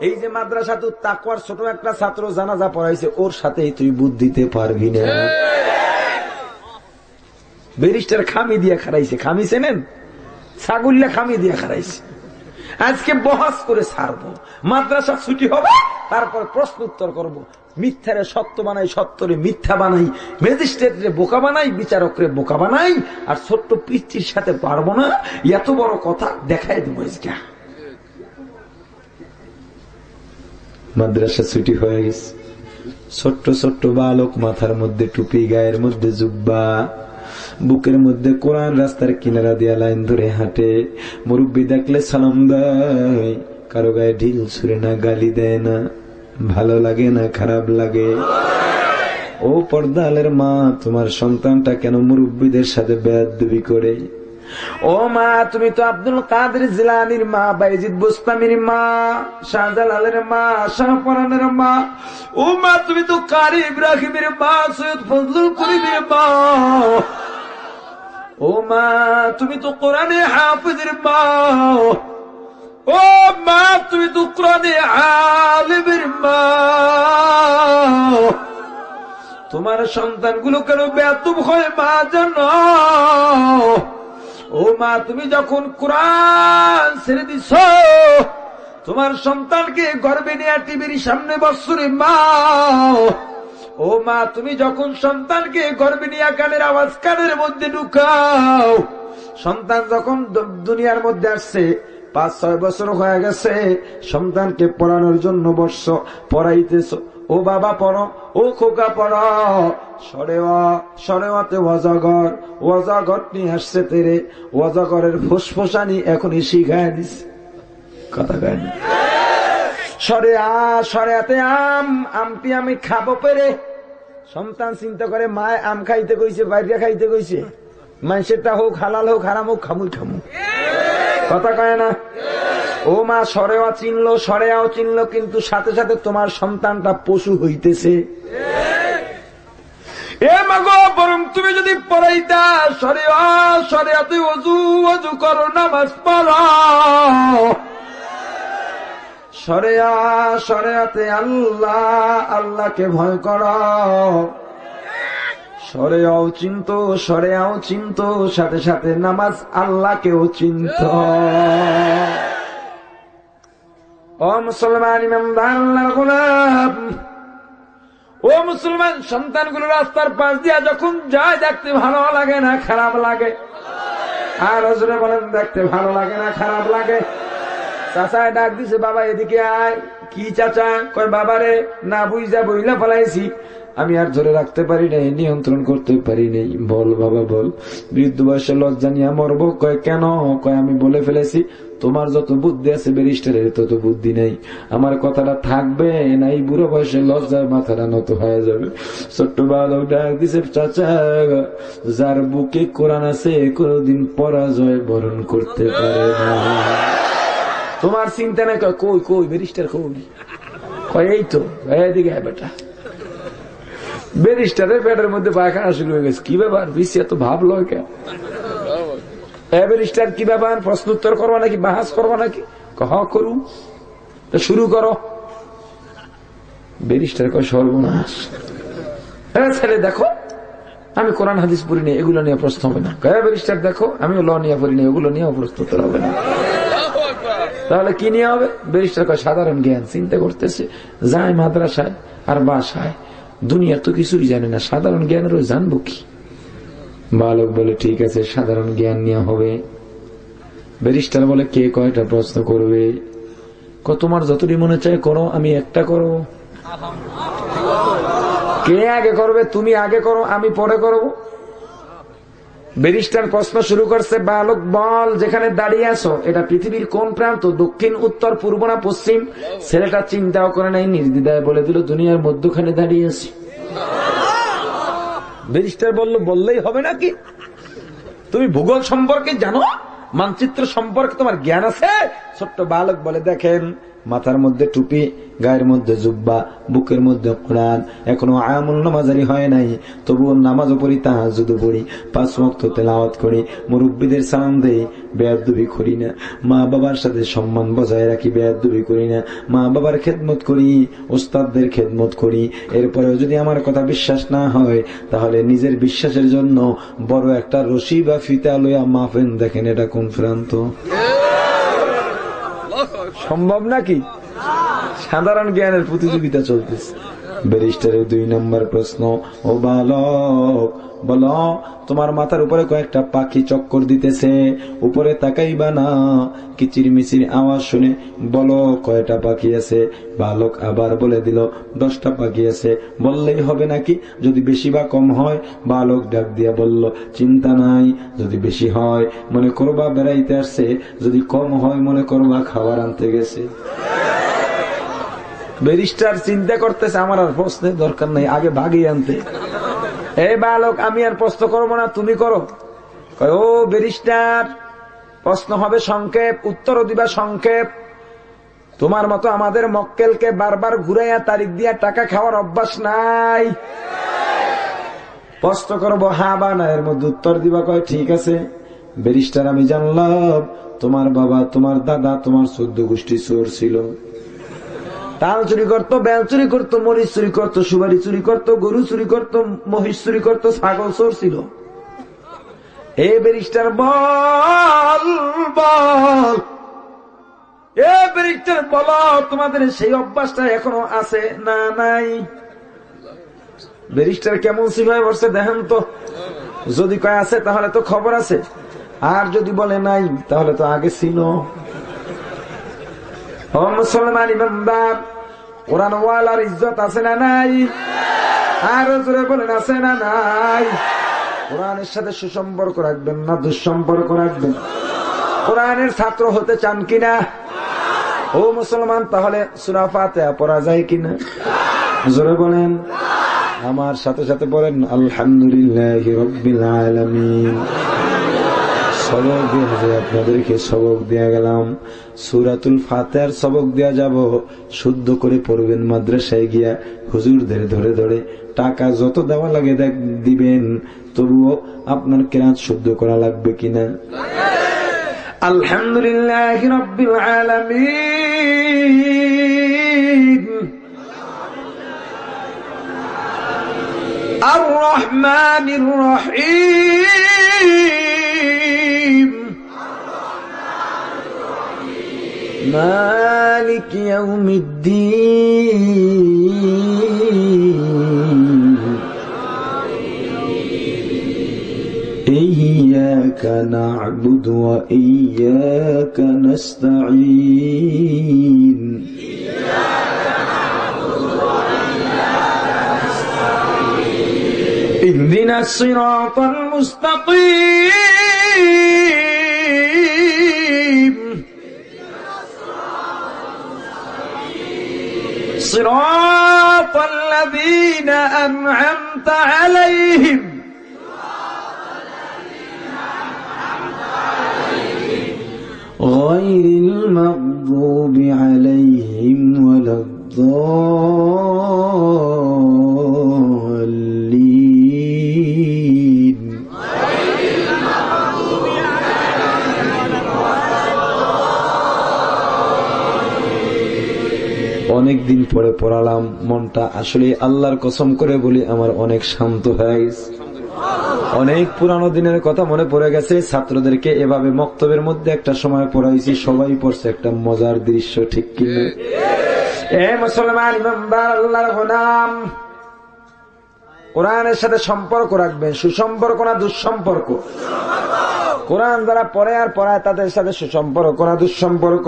এই যে মাদ্রাসা তো তাকওয়ার ছোট একটা ছাত্র জানাজা পড়াইছে, ওর সাথে তুই বুদ্ধিতে পারবি না। ব্যারিস্টার খামি দিয়া খারাইছে, খামি চেনেন? ছাগুল্লা খামি দিয়া খারাইছে। আজকে বহাস করে ছাড়বো, মাদ্রাসা ছুটি হবে, তারপর প্রশ্ন উত্তর করবো। মিথ্যারে সত্য বানাই, সত্যরে মিথ্যা বানাই, ম্যাজিস্ট্রেটরে বোকা বানাই, বিচারকরে বোকা বানাই, আর ছোট্ট পিচ্চির সাথে পারবো না। এত বড় কথা দেখাই দেবো। মাদ্রাসা ছুটি হয়ে গেছে, ছোট্ট ছোট্ট বালক, মাথার মধ্যে টুপি, গায়ের মধ্যে জুব্বা, বুকের মধ্যে কোরআন, রাস্তার কিনারা দিয়া লাইন ধরে হাঁটে। মুরব্বী দেখলে সালাম দেয়, কারো গায়ে ঢিল ছুড়ে না, গালি দেয় না। ভালো লাগে না খারাপ লাগে? ও পর্দালের মা, তোমার সন্তানটা কেন মুরব্বীদের সাথে বেয়াদবি করে? ও মা, তুমি তো আব্দুল কাদের জিলানীর মা, বাইজিদ বুস্তামির মা, শাহজালালের মা, শাহপরানের মা। ও মা, তুমি তো কারি ইব্রাহিমের মা, সৈয়দ ফজলুল করিমের মা। ও মা, তুমি তো কোরআনে হাফিজের মা। ও মা, তুমি তো কোরআনে আলেমের মা। তোমার সন্তানগুলো কেন বেয়াদব হয় মা জানো? ও মা, তুমি যখন কোরআন ছেড়ে দিছ, তোমার সন্তানকে গর্বে নিয়ে টিভির সামনে বছরে মা। ও মা, তুমি যখন সন্তানকে গর্বে নিয়ে কানের আওয়াজ কানের মধ্যে ঢুকাও, সন্তান যখন দুনিয়ার মধ্যে আসছে, 5-6 বছর হয়ে গেছে, সন্তানকে পড়ানোর জন্য বর্ষ পড়াইতেছ। ও বাবা পড়ো, ও খোকা পড়ো, সরেওয়াতে অজগর, অজগর নিয়ে আসছে তেরে, অজগরের ফুসফুসানি এখনই শিখায় দিছে। কথা কয় না? সরেয়াতে আমটি আমি খাবো পেরে। সন্তান চিন্তা করে, মায় আম খাইতে কইছে, বাইরে খাইতে কইছে, মানুষেরটা হোক হালাল হোক হারাম হোক, খামুই খামু। কথা কয় না? ও মা, সরেয়াও চিনলো, কিন্তু সাথে সাথে তোমার সন্তানটা পশু হইতেছে। এ মাগো, বরং তুমি যদি পড়াইতা সরেয়াতে অজু করো, নামাজ পড়ো। সরেয়াতে আল্লাহকে ভয় করো। সরেয়াও চিন্ত, সাথে সাথে নামাজ আল্লাহকেও চিন্ত। ও মুসলমান ইমানদার আল্লাহর গোলাম, ও মুসলমান, সন্তানগুলো রাস্তার পাশ দিয়া যখন যায়, দেখতে ভালো লাগে না খারাপ লাগে? আর হজরে বলেন, দেখতে ভালো লাগে না খারাপ লাগে? চাচায় ডাক দিছে, বাবা এদিকে আয়। কি চাচা? কয়, বাবারে না বুঝা বইলা ফেলাইছি, আমি আর ধরে রাখতে পারি নাই, নিয়ন্ত্রণ করতে পারি নাই। বল বাবা বল। বৃদ্ধ বয়সে লজ্জা নিয়ে মরবো। কয় কেন? কয় আমি বলে ফেলেছি, তোমার যত বুদ্ধি আছে ব্যারিস্টারের তত বুদ্ধি নেই। আমার কথাটা থাকবে না, এই বুড়ো বয়সে লজ্জায় মাথাটা নত হয়ে যাবে। ছোট্ট বালক ডাক দিছে, চাচা, যার বুকে কোরআন আছে কোনদিন পরাজয় বরণ করতে পারে না। তোমার চিন্তা নাই? কই ব্যারিস্টার কই? কয় এই তো, এদিকে বেটা। ব্যারিস্টারের পেটের মধ্যে পায়খানা শুরু হয়ে গেছে। কি ব্যাপার? বিসি এত ভাবলো কেন? ব্যারিস্টার কি ব্যাপার? প্রশ্ন উত্তর করবা নাকি বাহাস করবা নাকি? করু, শুরু করো। ব্যারিস্টার কয়, সর্বনাশ। ছেলে দেখো, আমি কোরআন হাদিস পড়ি না, এগুলো নিয়ে প্রশ্ন হবে না। ব্যারিস্টার দেখো, আমি ল নিয়ে পড়ি না, এগুলো নিয়েও প্রশ্ন উত্তর হবে না। তাহলে কি নিয়ে হবে? ব্যারিস্টার কয়, সাধারণ জ্ঞান। চিন্তা করতেছে, যায় মাদ্রাসায় আর বাসায়, দুনিয়া তো কিছুই জানে না, সাধারণ জ্ঞানেরও জানবো কি? বালক বলে, ঠিক আছে, সাধারণ জ্ঞান নিয়ে হবে। ব্যারিস্টার বলে, কে কয়টা প্রশ্ন করবে? তোমার যতটি মনে চায় করো, আমি একটা করো। কে আগে করবে? তুমি আগে করো, আমি পরে করব। ব্যারিস্টার প্রশ্ন শুরু করছে, বালক বল, যেখানে দাঁড়িয়ে আছো এটা পৃথিবীর কোন প্রান্ত, দক্ষিণ, উত্তর, পূর্ব না পশ্চিম? ছেলেটা চিন্তাও করে নাই, নির্দ্বিধায় বলে দিল, দুনিয়ার মধ্যখানে দাঁড়িয়ে আছি। ব্যারিস্টার বলল, বললেই হবে নাকি? তুমি ভূগোল সম্পর্কে জানো, মানচিত্র সম্পর্কে তোমার জ্ঞান আছে? ছোট্ট বালক বলে, দেখেন, মাথার মধ্যে টুপি, গায়ের মধ্যে জুব্বা, বুকের মধ্যে কোরআন, এখনো আয়ামুল নামাজারি হয় নাই, তবুও নামাজও পড়ি, তাহাজ্জুদও পড়ি, 5 ওয়াক্ত তেলাওয়াত করি, মুরব্বিদের সালাম দেই, বেয়াদবি করি না, মা বাবার সাথে সম্মান বজায় রাখি, বেয়াদবি করি না, মা বাবার খেদমত করি, ওস্তাদদের খেদমত করি। এরপরেও যদি আমার কথা বিশ্বাস না হয়, তাহলে নিজের বিশ্বাসের জন্য বড় একটা রশি বা ফিতা লইয়া মাফেন, দেখেন এটা কোন প্রান্ত। সম্ভব নাকি? সাধারণ জ্ঞানের প্রতিযোগিতা চলতেছে। ব্যারিস্টারের 2 নম্বর প্রশ্ন, ও বালক বলো, তোমার মাথার উপরে কয়েকটা পাখি চক্কর দিতেছে, উপরে তাকাইবা না, কিচির মিচির আওয়াজ শুনে বলো কয়টা পাখি আছে? বালক আবার বলে দিল, 10টা পাখি আছে। বললেই হবে নাকি? যদি বেশি বা কম হয়? বালক ডাক দিয়া বলল, চিন্তা নাই, যদি বেশি হয় মনে করবা বেড়াইতে আসছে, যদি কম হয় মনে করবা খাবার আনতে গেছে। ব্যারিস্টার চিন্তা করতেছে, আমার আর প্রশ্নের দরকার নাই, আগে ভাগি আনতে। এই বালক, আমি আর প্রশ্ন করবো না, তুমি করো। ও ব্যারিস্টার, প্রশ্ন হবে সংক্ষেপ, উত্তরও দিবা সংক্ষেপ। তোমার মতো আমাদের মক্কেলকে বারবার ঘুরাইয়া তারিখ দিয়া টাকা খাওয়ার অভ্যাস নাই। প্রশ্ন করবো হ্যাঁ বা না, এর মধ্যে উত্তর দিবা। কয় ঠিক আছে। ব্যারিস্টার, আমি জানলাম তোমার বাবা, তোমার দাদা, তোমার 14 গোষ্ঠী চোর ছিল। তাল চুরি করতো, বেল চুরি করতো, মরিচ চুরি করতো, সুপারি চুরি করতো, গরু চুরি করতো, মহিষ চুরি করতো, ছাগল চোর ছিল। A barrister ball ball, a barrister বলো, তোমাদের সেই অভ্যাসটা এখনো আছে না নাই? ব্যারিস্টার কেমন সিভাবে বসছে দেখেন তো। যদি কয় আছে তাহলে তো খবর আছে, আর যদি বলে নাই তাহলে তো আগে ছিল। ও মুসলমান ইমানদার, কোরআন ওয়ালার ইজ্জত আছে না নাই? আর জোরে বলেন, আছে না নাই? কোরআনের সাথে সুসম্পর্ক রাখবেন না দুঃসম্পর্ক রাখবেন? কোরআনের ছাত্র হতে চান কিনা? ও মুসলমান, তাহলে সূরা ফাতিহা পড়া যায় কিনা? জোরে বলেন, আমার সাথে সাথে বলেন আলহামদুলিল্লাহি রাব্বিল আলামিন। সবক দিয়ে আপনাদেরকে সবক দেয়া গেলাম, সূরাতুল ফাতিহার সবক দেয়া যাব, শুদ্ধ করে পড়বেন। মাদ্রাসায় গিয়া হুজুরদের ধরে ধরে টাকা যত দেওয়া লাগে দিবেন, তবুও আপনার কেরাত শুদ্ধ করা লাগবে কিনা? আলহামদুলিল্লাহি রাব্বিল আলামিন, আর রহমানির রহিম, মালিক ইয়াউমিদ্দিন, ইয়্যাকা না'বুদু ওয়া ইয়্যাকা নাস্তাঈন, اهدنا الصراط المستقيم، صراط الذين أنعمت عليهم غير المغضوب عليهم ولا الضالين. অনেকদিন পরে পড়ালাম, মনটা আসলে আল্লাহর কসম করে বলি আমার অনেক শান্ত হয়ে গেছে। অনেক পুরানো দিনের কথা মনে পড়ে গেছে। ছাত্রদেরকে এভাবে মক্তবের মধ্যে একটা সময় পড়াইছি, সবাই পড়ছে, একটা মজার দৃশ্য, ঠিক কিনা? এ মুসলমান ইমানদার, আল্লাহর গোলাম, কোরআনের সাথে সম্পর্ক রাখবেন। সুসম্পর্ক না দুঃসম্পর্ক? কোরআন যারা পড়ে আর পড়ায় তাদের সাথে সুসম্পর্ক না দুঃসম্পর্ক?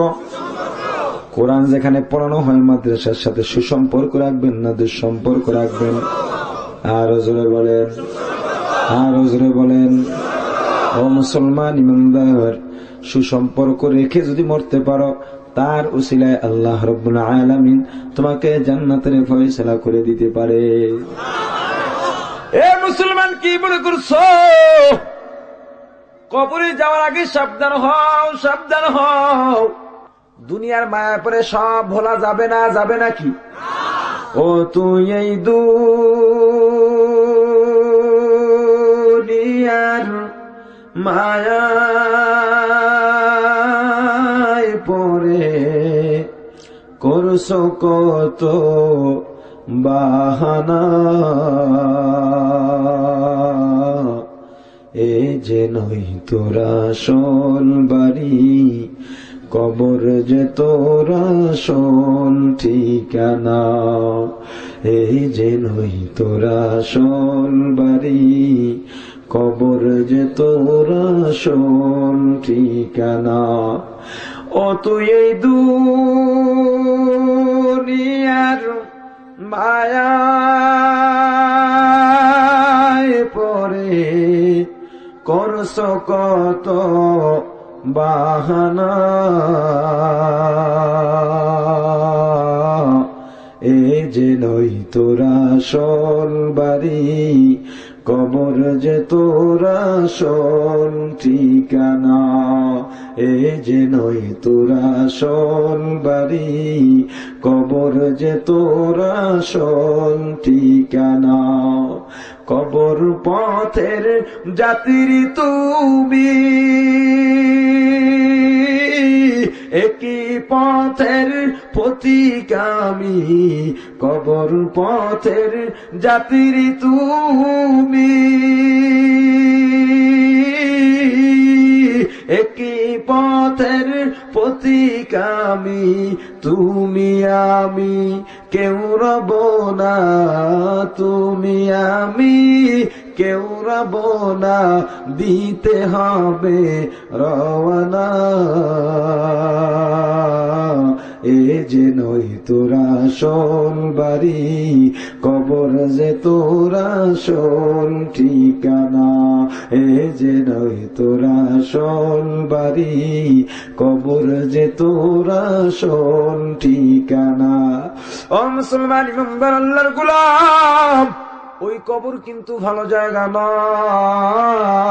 কোরআন যেখানে পড়ানো হয় মাদ্রাসার সাথে সুসম্পর্ক রাখবেন না দুঃসম্পর্ক রাখবেন? আর জোরে বলেন, আর জোরে বলেন। ও মুসলমান ইমানদার, সুসম্পর্ক রেখে যদি মরতে পারো, তার উসিলায় আল্লাহ রাব্বুল আলামিন তোমাকে জান্নাতের ফয়সালা করে দিতে পারে। এ মুসলমান, কি মনে করছো? কবরে যাওয়ার আগে সাবধান হও, সাবধান হও। দুনিয়ার মায়া পরে সব ভোলা যাবে না, যাবে নাকি? ও তুই এই দুনিয়ার মায়ায় পরে করছো কত বাহানা, এ যে নই তোরা আসল বাড়ি, কবর যে তোরা আসল ঠিকানা। এই যে নই তোরা আসল বাড়ি, কবর যে তোরা আসল ঠিকানা। ও তুই এই দুনিয়ার মায়ায় পরে করছো কত বাহানা, এ যে নই তোরা আসল বাড়ি, কবর যে তোরা আসল ঠিকানা। এ যে নই তোরা আসল বাড়ি, কবর যে তোরা আসল ঠিকানা। কবর পথের যাত্রী তুমি, একই পথের পথিগামী। কবর পথের যাত্রী তুমি, একই পথের পথিগামী। তুমি আমি কেউ রব না, তুমি আমি কেউ রব না, দিতে হবে রওয়ানা। এ যে নই তোরা আসল বাড়ি, কবর যে তোরা আসল ঠিকানা। এ যে নই তোরা আসল বাড়ি, কবর যে তোরা আসল ঠিকানা। ও মুসলমান ইমানদার আল্লাহর গোলাম, ওই কবর কিন্তু ভালো জায়গা নয়।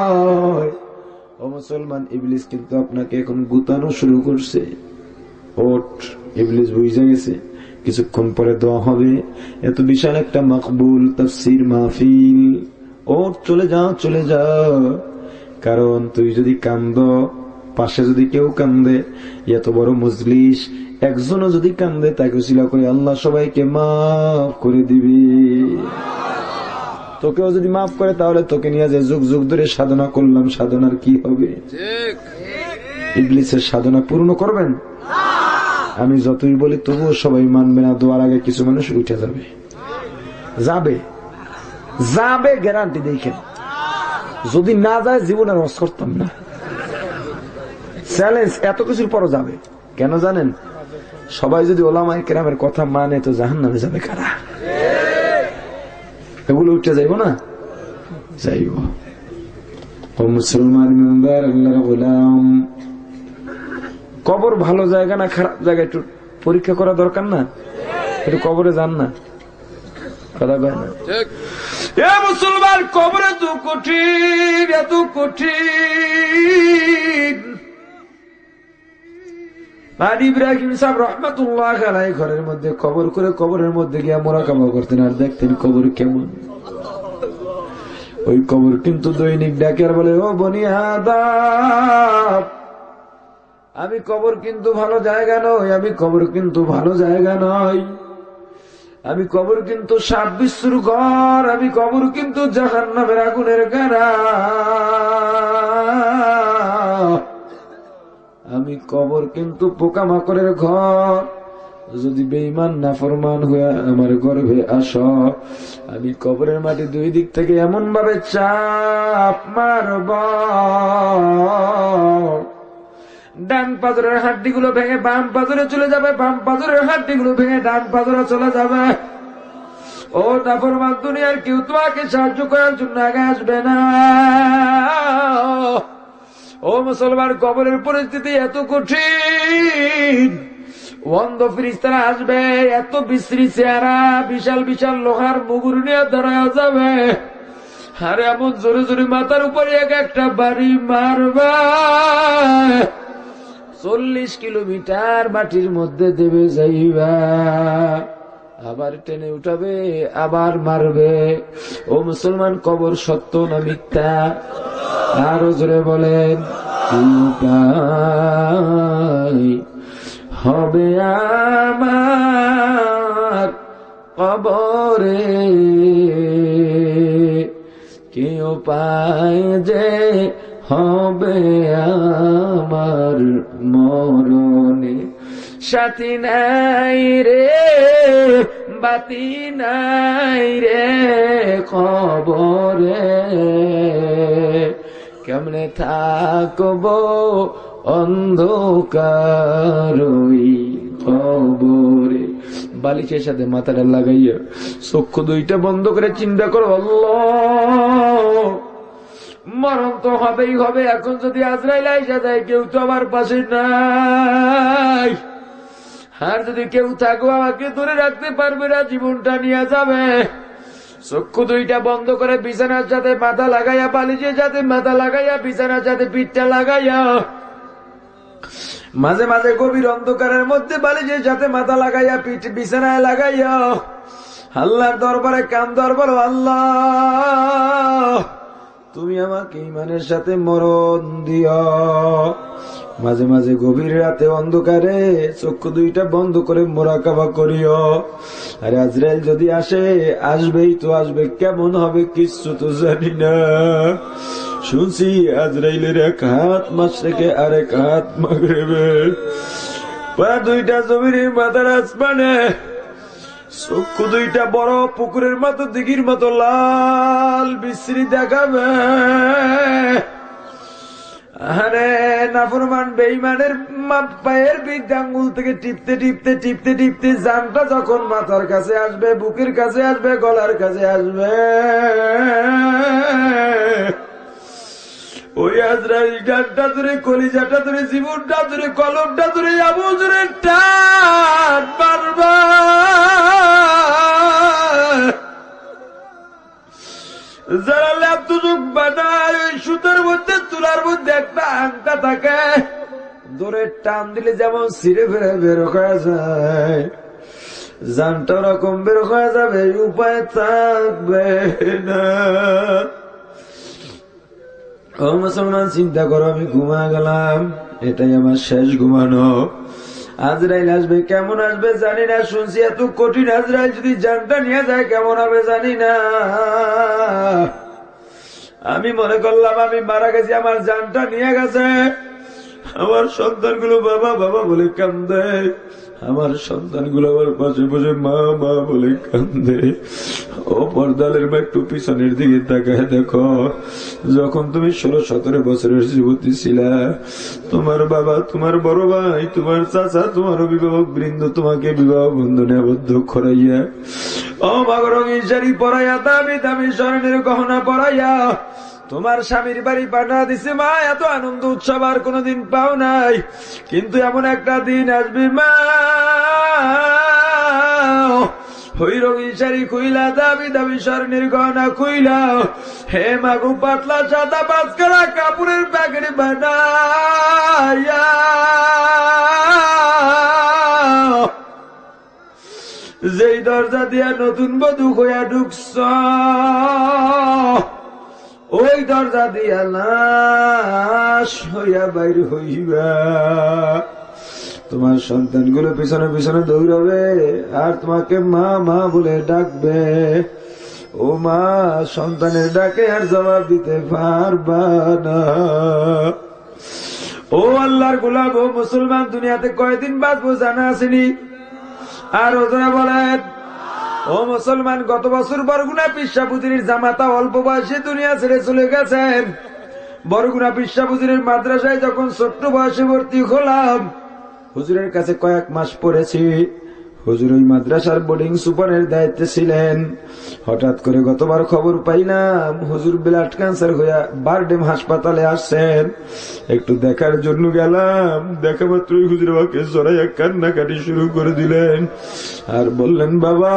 ও মুসলমান, ইবলিস কিন্তু আপনাকে এখন গুতানো শুরু করছে। ওঠ, ইবলিস বুঝে গেছে কিছুক্ষণ পরে দোয়া হবে। এত বিশাল একটা মকবুল তাফসীর মাহফিল, ওঠ, চলে যাও, চলে যাও। কারণ তুই যদি কান্দ, পাশে যদি কেউ কান্দে, এত বড় মজলিস, একজনও যদি কান্দে, তাকে উসিলা করে আল্লাহ সবাইকে মাফ করে দিবি। তোকেও যদি মাফ করে, তাহলে তোকে নিয়ে যে যুগ যুগ ধরে সাধনা করলাম, সাধনার কি হবে? ইবলিসের সাধনা পূর্ণ করবেন? আমি যতই বলি তবুও সবাই মানবে না। দোয়ার আগে কিছু মানুষ উঠে যাবে, যাবে যাবে, গ্যারান্টি দেখেন। যদি না যায়, জীবনে রস করতাম না। চ্যালেঞ্জ, এত কিছুর পরও যাবে। কেন জানেন? সবাই যদি ওলামায়ে কেরামের কথা মানে, তো জাহান্নামে যাবে কারা? এগুলো উঠে যাইব না? যাইব। ও মুসলমান ইমানদার আল্লাহর গোলাম, কবর ভালো জায়গা না খারাপ জায়গা একটু পরীক্ষা করা দরকার না? একটু কবরে যান না, কথা কয় না? এ মুসলমান, কবর এত কঠিন, এত কঠিন। আর ইব্রাহিম সাহেব রহমাতুল্লাহ আলাইহি ঘরের মধ্যে কবর করে, কবরের মধ্যে গিয়ে মুরাকাবা করতেন আর দেখতেন কবর কেমন। ওই কবর কিন্তু দৈনিক ডাকে আর বলে, ও বনি আদম, আমি কবর কিন্তু ভালো জায়গা নয়, আমি কবর কিন্তু ভালো জায়গা নয়, আমি কবর কিন্তু সাপ বিশ্বর ঘর, আমি কবর কিন্তু জাহান্নামের আগুনের গাড়া, আমি কবর কিন্তু পোকামাকড়ের ঘর। যদি বেঈমান নাফরমান হয়ে আমার গর্ভে আস, আমি কবরের মাটি দুই দিক থেকে এমন ভাবে চাপ মারব, ডান পাজরের হাড্ডিগুলো ভেঙে বাম পাজরে চলে যাবে, বাম পাজরের হাড্ডিগুলো ভেঙে ডান পাজরে চলে যাবে। ও নাফরমান, দুনিয়ার কেউ তোমাকে সাহায্য করার জন্য আগে আসবে না। ও মুসলমান, কবরের পরিস্থিতি এত কঠিন। অন্ধ ফেরেশতারা আসবে, এত বিশ্রী চেহারা, বিশাল বিশাল লোহার মুগুর নিয়ে দাঁড়ায় যাবে, আর এমন জোরে জোরে মাথার উপরে এক একটা বাড়ি মারবে, 40 কিলোমিটার মাটির মধ্যে দেবে যাইবা, আবার টেনে উঠাবে, আবার মারবে। ও মুসলমান, কবর সত্য না মিথ্যা? আরো জোরে বলেন। হবে আমার কবরে কেউ পায় যে হবে আমার মরণে, সাথী নাই রে বাতি নাই রে কবরে, কেমনে থাকবো অন্ধকারই কবরে। বালিশের সাথে মাথাটা লাগাইয়া চক্ষু দুইটা বন্ধ করে চিন্তা করো, আল্লাহ মরণ তো হবেই হবে। এখন যদি আজরাইল আইসা যায়, কেউ তো আমার পাশে নাই, আর যদি কেউ থাকো আমাকে ধরে রাখতে পারবে না, জীবনটা নিয়ে যাবে। চক্ষু দুইটা বন্ধ করে বিছানার সাথে মাথা লাগাইয়া, বালিশের সাথে মাথা লাগাইয়া, বিছানার সাথে পিঠটা লাগাইয়া, মাঝে মাঝে গভীর অন্ধকারের মধ্যে বালিশের সাথে মাথা লাগাইয়া, পিঠ বিছানায় লাগাইয়া আল্লাহর দরবারে কান ধর, বলো আল্লাহ তুমি আমাকে ঈমানের সাথে মরণ দিও। মাঝে মাঝে গভীর রাতে অন্ধকারে চক্ষু দুইটা বন্ধ করে মোরাকাবা করিও। আর আজরাইল যদি আসে, আসবেই তো আসবে, কেমন হবে কিছু তো জানি না। শুনছি আজরাইলের এক হাত মাশরিকে আর এক হাত মাগরিবে, পা দুইটা জমিনের মাথার আসমানে, চক্ষু দুইটা বড় পুকুরের মতো, দিঘির মতো লাল বিশ্রী দেখাবে। আরে নাফরমান বেঈমানের পায়ের বৃদ্ধ আঙ্গুল থেকে টিপতে টিপতে টিপতে টিপতে জানটা যখন মাথার কাছে আসবে, বুকের কাছে আসবে, গলার কাছে আসবে, ওই আজরাইল গানটা ধরে, কলিজাটা ধরে, জীবনটা ধরে, কলমটা ধরে, আবু জোরে টান মারবা। যারা ল্যাপটুক বানায়, ওই সুতার মধ্যে তুলার মধ্যে একটা আংটা থাকে, ধরে টান দিলে যেমন ছিঁড়ে ফেরে বের হয়ে যায়, জানটা রকম বের হয়ে যাবে, উপায় থাকবে না। ও মুসলমান, চিন্তা করো, আমি ঘুমা গেলাম, এটাই আমার শেষ ঘুমানো। আজরাইল আসবে, কেমন আসবে জানি না, শুনছি এত কঠিন। আজরাইল যদি জানটা নিয়ে যায়, কেমন হবে জানি না। আমি মনে করলাম আমি মারা গেছি, আমার জানটা নিয়ে গেছে। আমার সন্তানগুলো বাবা বাবা বলে কান্দে, আমার সন্তানগুলো আমার পাশে বসে মা মা বলে কান্দে। ও পর্দালের বা একটু পিছনের দিকে তাকায় দেখো, যখন তুমি 16-17 বছরের যুবতী ছিলা, তোমার বাবা, তোমার বড় ভাই, তোমার চাচা, তোমার অভিভাবক বৃন্দ তোমাকে বিবাহ বন্ধনে আবদ্ধ করাইয়া, ও মাগরঙের শাড়ি পরাইয়া, দামি দামি স্বর্ণের গহনা পরাইয়া তোমার স্বামীর বাড়ি পাঠা দিছে। মা, এত আনন্দ উৎসব আর কোনদিন পাও নাই, কিন্তু এমন একটা দিন আসবে মা, ওই রঙিন শাড়ি খুইলা, দামি দামি স্বর্ণের গহনা খুইলা, হে মাগু পাতলা সাদা 5 কারা কাপড়ের প্যাকেট বানাইয়া যেই দরজা দিয়া নতুন বধূ হইয়া ঢুকছ, ওই দরজা দিয়া লাশ হইয়া বাইর হইবা। তোমার সন্তানগুলো পিছনে পিছনে দৌড়াবে আর তোমাকে মা মা বলে ডাকবে। ও মা, সন্তানের ডাকে আর জবাব দিতে পারবা না। ও আল্লাহর গোলাম, ও মুসলমান, দুনিয়াতে কয়দিন বাঁচবো জানা আসেনি? আর ওরা বলেন, ও মুসলমান, গত বছর বরগুনা পিসাবুদ্দিনের জামাতা অল্প বয়সে দুনিয়া ছেড়ে চলে গেছেন। বরগুনা পিসাবুদ্দিনের মাদ্রাসায় যখন ছোট্ট বয়সে ভর্তি হলাম, হুজুরের কাছে কয়েক মাস পড়েছি। হুজুর ওই মাদ্রাসার বোর্ডিং সুপারের দায়িত্বে ছিলেন। হঠাৎ করে গতবার খবর পাইলাম হুজুর ব্লাড ক্যান্সার হইয়া বারডেম হাসপাতালে আসছেন। একটু দেখার জন্য গেলাম, দেখা মাত্রই হুজুর আমাকে জড়াইয়া কান্নাকাটি শুরু করে দিলেন আর বললেন, বাবা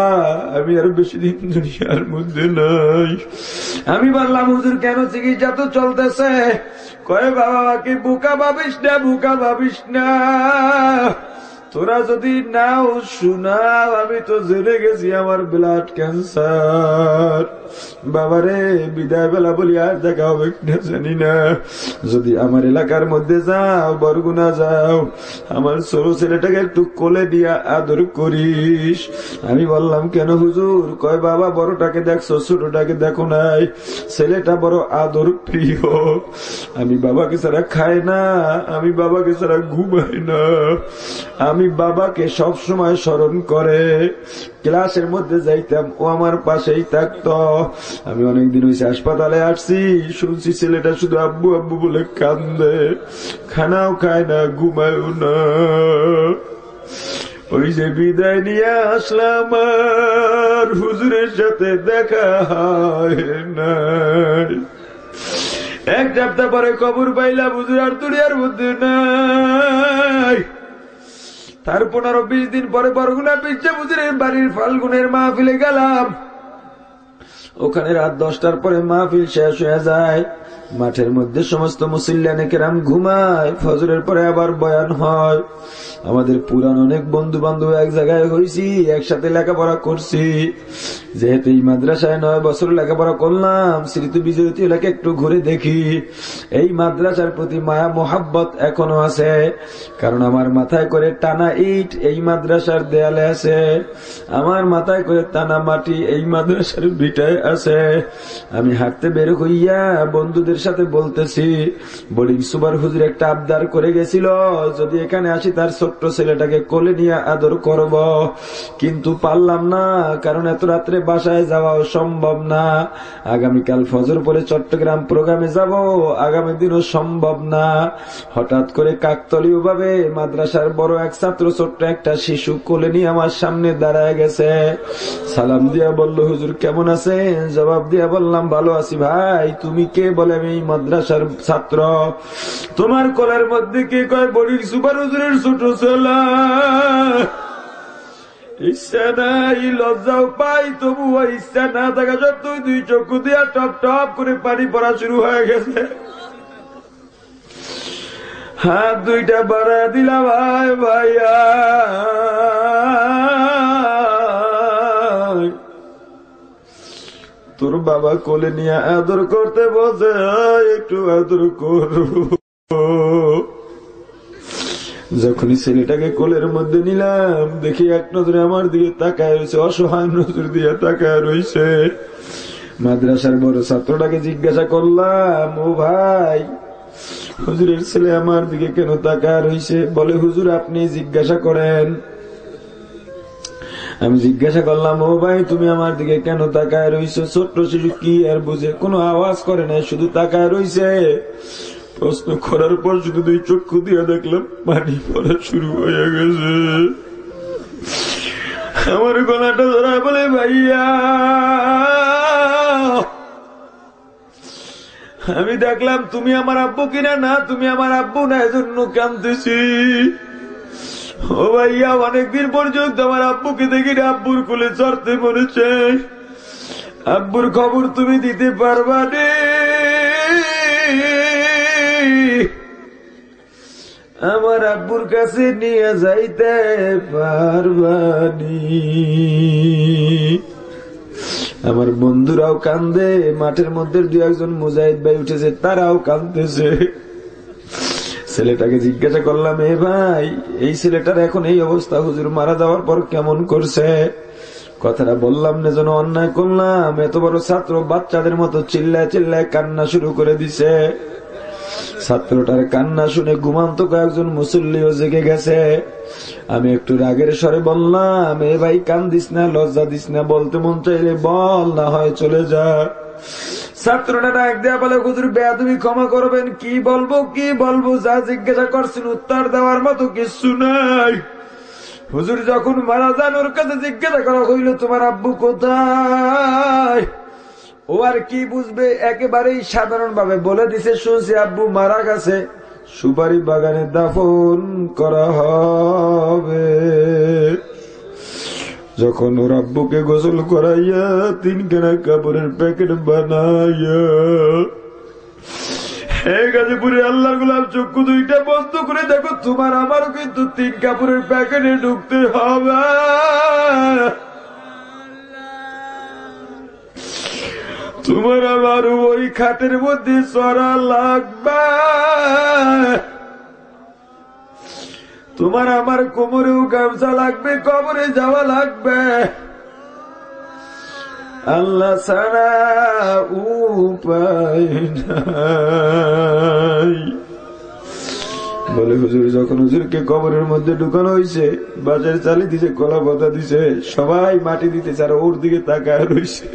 আমি আর বেশি দিন দুনিয়ার মধ্যে নাই। আমি বললাম, হুজুর কেন? চিকিৎসা তো চলতেছে। কয়ে, বাবা আমাকে বোকা ভাবিস না, বোকা ভাবিস না। তোরা যদি নাও শুনাও, আমি তো জেনে গেছি আমার ব্লাড ক্যান্সার। বাবারে বিদায় বেলা বলি আর দেখা হবে কিনা জানি না। যদি আমার এলাকার মধ্যে যাও, বরগুনা যাও, আমার ছোট ছেলেটাকে একটু কোলে দিয়া আদর করিস। আমি বললাম, কেন হুজুর? কয়, বাবা বড়টাকে দেখছো, ছোটটাকে দেখো নাই? ছেলেটা বড় আদর প্রিয়। আমি বাবাকে ছাড়া খাই না, আমি বাবাকে ছাড়া ঘুমাই না। আমি বাবাকে সব সময় স্মরণ করে। ক্লাসের মধ্যে যাইতাম, ও আমার পাশেই থাকতো। আমি অনেকদিন হয়েছে হাসপাতালে আসছি, শুনছি ছেলেটা শুধু আব্বু আব্বু বলে কান্দে, খানাও খায় না, ঘুমায়ও না। ওই যে বিদায় নিয়ে আসলাম, আর হুজুরের সাথে দেখা হয় না। এক সপ্তাহ পরে খবর পাইলাম হুজুর আর দুনিয়ার মধ্যে নাই। তার 15-20 দিন পরে বরগুনা পিচ্চা হুজুরের বাড়ির ফাল্গুনের মাহফিলে গেলাম। ওখানে রাত 10টার পরে মাহফিল শেষ হয়ে যায়। মাঠের মধ্যে সমস্ত মুসল্লিয়ানে কেরাম ঘুমায়। ফজরের পরে আবার বয়ান হয়। আমাদের পুরান অনেক বন্ধু বান্ধব এক জায়গায় হয়েছি, একসাথে লেখাপড়া করছি। যেহেতু এই মাদ্রাসায় 9 বছর লেখাপড়া করলাম, স্মৃতি বিজয়তী এলাকা একটু ঘুরে দেখি। এই মাদ্রাসার প্রতি মায়া মোহাব্বত এখনো আছে, কারণ আমার মাথায় করে টানা ইট এই মাদ্রাসার দেয়ালে আছে, আমার মাথায় করে টানা মাটি এই মাদ্রাসার ভিটায় আছে। আমি হাঁটতে বের হইয়া বন্ধুদের সাথে বলতেছি, বোর্ডিং সুপার হুজুর একটা আবদার করে গেছিল, যদি এখানে আসি তার ছোট্ট ছেলেটাকে কোলে নিয়ে আদর করব, কিন্তু পারলাম না, কারণ এত রাত্রে বাসায় যাওয়াও সম্ভব না। আগামীকাল ফজর পরে চট্টগ্রাম প্রোগ্রামে যাব, আগামী দিনও সম্ভব না। হঠাৎ করে কাকতলীয় ভাবে মাদ্রাসার বড় এক ছাত্র ছোট্ট একটা শিশু কোলে নিয়ে আমার সামনে দাঁড়ায় গেছে। সালাম দিয়া বলল, হুজুর কেমন আছেন? জবাব দিয়া বললাম, ভালো আছি। ভাই তুমি কে? বলে, আমি এই মাদ্রাসার ছাত্র। তোমার কোলের মধ্যে কে? কয়, বোর্ডিং সুপার হুজুরের ছোট ছেলে। ইচ্ছা নাই, লজ্জাও পাই, তবুও ইচ্ছা না থাকা সত্ত্বেও 2 চক্ষু দিয়া টপ টপ করে পানি পড়া শুরু হয়ে গেছে। হাত 2টা বাড়া দিলাম, ভাই ভাইয়া তোর বাবা কোলে নিয়ে আদর করতে বসে, একটু আদর করো। যখনই ছেলেটাকে কোলের মধ্যে নিলাম, দেখি এক নজরে আমার দিকে তাকায় রয়েছে, অসহায় নজর দিয়ে তাকায় রয়েছে। মাদ্রাসার বড় ছাত্রটাকে জিজ্ঞাসা করলাম, ও ভাই, হুজুরের ছেলে আমার দিকে কেন তাকায় রয়েছে? বলে, হুজুর আপনি জিজ্ঞাসা করেন। আমি জিজ্ঞাসা করলাম, ও ভাই তুমি আমার দিকে কেন তাকায় রয়েছে? ছোট্ট শিশু কি আর বুঝে, কোনো আওয়াজ করে না, শুধু তাকায় রয়েছে। প্রশ্ন করার পর শুধু 2 চক্ষু দিয়ে দেখলাম পানি পড়া শুরু হয়ে গেছে। আমার গলাটা ধরায় বলে, ভাইয়া আমি দেখলাম তুমি আমার আব্বু কিনা। না তুমি আমার আব্বু না, এজন্য কাঁদতেছি। ও ভাইয়া অনেকদিন পর্যন্ত আমার আব্বুকে দেখি না, আব্বুর কোলে চড়তে মরেছে। আব্বুর খবর তুমি দিতে পারবা নে? আমার আব্বুর কাছে নিয়ে যাইতে পারবানি? আমার বন্ধুরাও কান্দে, মাঠের মধ্যে 2-1 মুজাহিদ ভাই উঠেছে, তারাও কান্দতেছে। ছেলেটাকে জিজ্ঞাসা করলাম, এ ভাই এই ছেলেটার এখন এই অবস্থা, হুজুর মারা যাওয়ার পর কেমন করছে? কথাটা বললাম না যেন অন্যায় করলাম। এত বড় ছাত্র বাচ্চাদের মতো চিল্লায় চিল্লায় কান্না শুরু করে দিছে। ছাত্রটার কান্না শুনে ঘুমান্ত কয়েকজন মুসল্লিও জেগে গেছে। আমি একটু রাগের স্বরে বললাম, এ ভাই কান্দিস না, লজ্জা দিস না, বলতে মন চাইলে বল, না হয় চলে যা। ছাত্রটা ডাক দেয়া বলে, হুজুর বেয়াদবি ক্ষমা করবেন, কি বলবো কি বলবো, যা জিজ্ঞাসা করছেন উত্তর দেওয়ার মতো কিছু নাই। হুজুর যখন মারা যান ওর কাছে জিজ্ঞাসা করা হইল তোমার আব্বু কোথায়? ও আর কি বুঝবে, একেবারেই সাধারণ ভাবে বলে দিছে শুনছি আব্বু মারা গেছে, সুপারি বাগানে দাফন করা হবে। যখন ওর আব্বুকে গোসল করাইয়া 3 খানা কাপড়ের প্যাকেট বানাইয়া গাজীপুরে আল্লাহর গোলাম চক্ষু 2টা বন্ধ করে দেখো, তোমার আমারও কিন্তু 3 কাপড়ের প্যাকেটে ঢুকতে হবে। তোমার আমার ওই খাটের মধ্যে চড়া লাগবে, তোমার আমার কোমরেও গামছা লাগবে, কবরে যাওয়া লাগবে, আল্লাহ ছাড়া উপায় নাই। বলে হুজুর যখন হুজুরকে কবরের মধ্যে ঢুকানো হয়েছে, বাজারে চালি দিছে, কলা পাতা দিছে, সবাই মাটি দিতেছে, আর ওর দিকে তাকায় রয়েছে।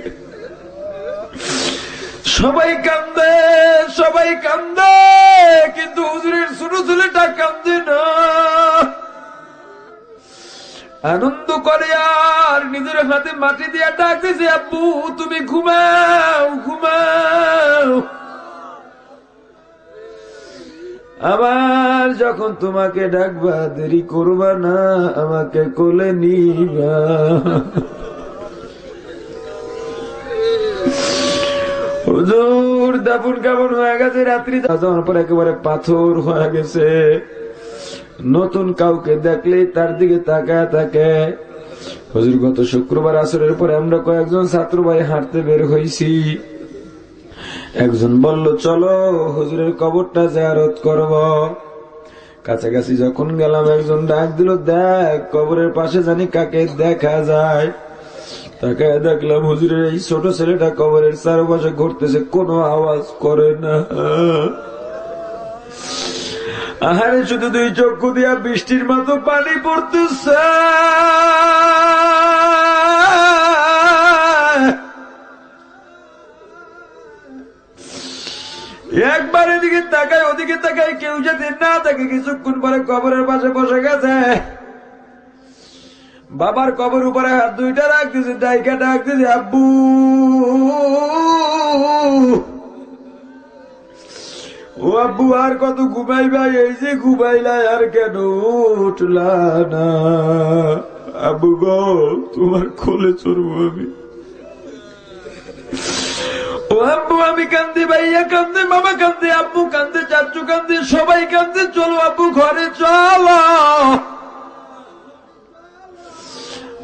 সবাই কান্দে, সবাই কান্দে, কিন্তু হুজুরের ছোট ছেলেটা কান্দে না, আনন্দ করে আর নিজের হাতে মাটি দিয়ে ডাকতেছে আব্বু তুমি ঘুমাও ঘুমাও, আবার যখন তোমাকে ডাকবা দেরি করবা না, আমাকে কোলে নিবা। হুজুর দাফন কাফন হয়ে গেছে, রাত্রি যাওয়ার পর একেবারে পাথর হয়ে গেছে। নতুন কাউকে দেখলেই তার দিকে তাকায় থাকে। হুজুর গত শুক্রবার আসরের পরে আমরা কয়েকজন ছাত্র ভাই হাঁটতে বের হয়েছি। একজন বলল চলো হুজুরের কবরটা জিয়ারত করব। কাছাকাছি যখন গেলাম একজন ডাক দিল, দেখ কবরের পাশে জানি কাকে দেখা যায়। তাকায় দেখলাম হুজুরের এই ছোট ছেলেটা কবরের চারপাশে ঘুরতেছে, কোনো আওয়াজ করে না। আহারে শুধু 2 চক্ষু দিয়া বৃষ্টির মতো পানি পড়তেছে। একবার এদিকে তাকায় ওদিকে তাকায়, কেউ যদি না থাকে, কিছুক্ষণ পরে কবরের পাশে বসে গেছে। বাবার কবর উপরে হাত 2টা রাখতেছে, ডাইকা ডাকতেছে আব্বু। ও আব্বু আর কত ঘুমাইবা, এই যে ঘুমাইলা আর কেন উঠলা না? আব্বু গো তোমার কোলে চড়বো আমি। ও আব্বু আমি কান্দি, ভাইয়া কান্দে, মামা কান্দে, আব্বু কান্দে, চাচু কান্দে, সবাই কান্দে, চলো আব্বু ঘরে চলো।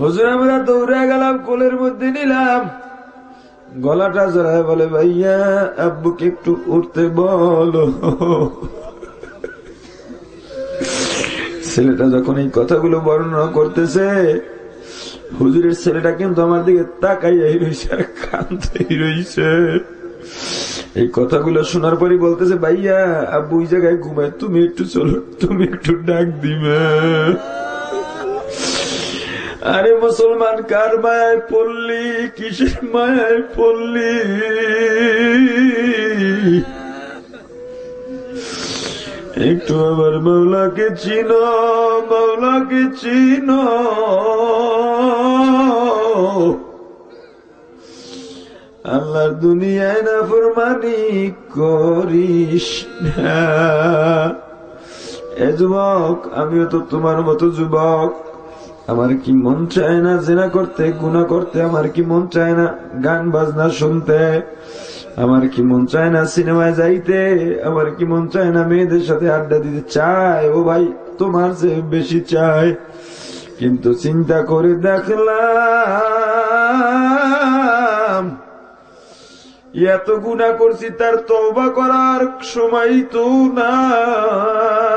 হুজুর আমরা দৌড়ে গেলাম, কোলের মধ্যে নিলাম, গলাটা জড়ায় বলে ভাইয়া আব্বুকে একটু উঠতে বলো। ছেলেটা যখন এই কথাগুলো বর্ণনা করতেছে, হুজুরের ছেলেটা কিন্তু আমার দিকে তাকাইয়াই রয়েছে আর কাঁদতেই রয়েছে। এই কথাগুলো শোনার পরই বলতেছে ভাইয়া আব্বু ওই জায়গায় ঘুমায়, তুমি একটু চলো, তুমি একটু ডাক দিবে। আরে মুসলমান কার মায়ায় পড়লি, কিসের মায়ায় পড়লি? একটু আবার মাওলাকে চিনো, মাওলাকে চিনো। আল্লাহর দুনিয়ায় নাফরমানি করিস না। এ যুবক, আমিও তো তোমার মতো যুবক। আমার কি মন চায় না জিনা করতে, গুনাহ করতে? আমার কি মন চায় না গান বাজনা শুনতে? আমার কি মন চায় না সিনেমায় যাইতে? আমার কি মন চায় না মেয়েদের সাথে আড্ডা দিতে? চায় ও ভাই, তোমার চেয়ে বেশি চায়। কিন্তু চিন্তা করে দেখলাম এত গুনাহ করছি, তার তওবা করার সময় তো নাই।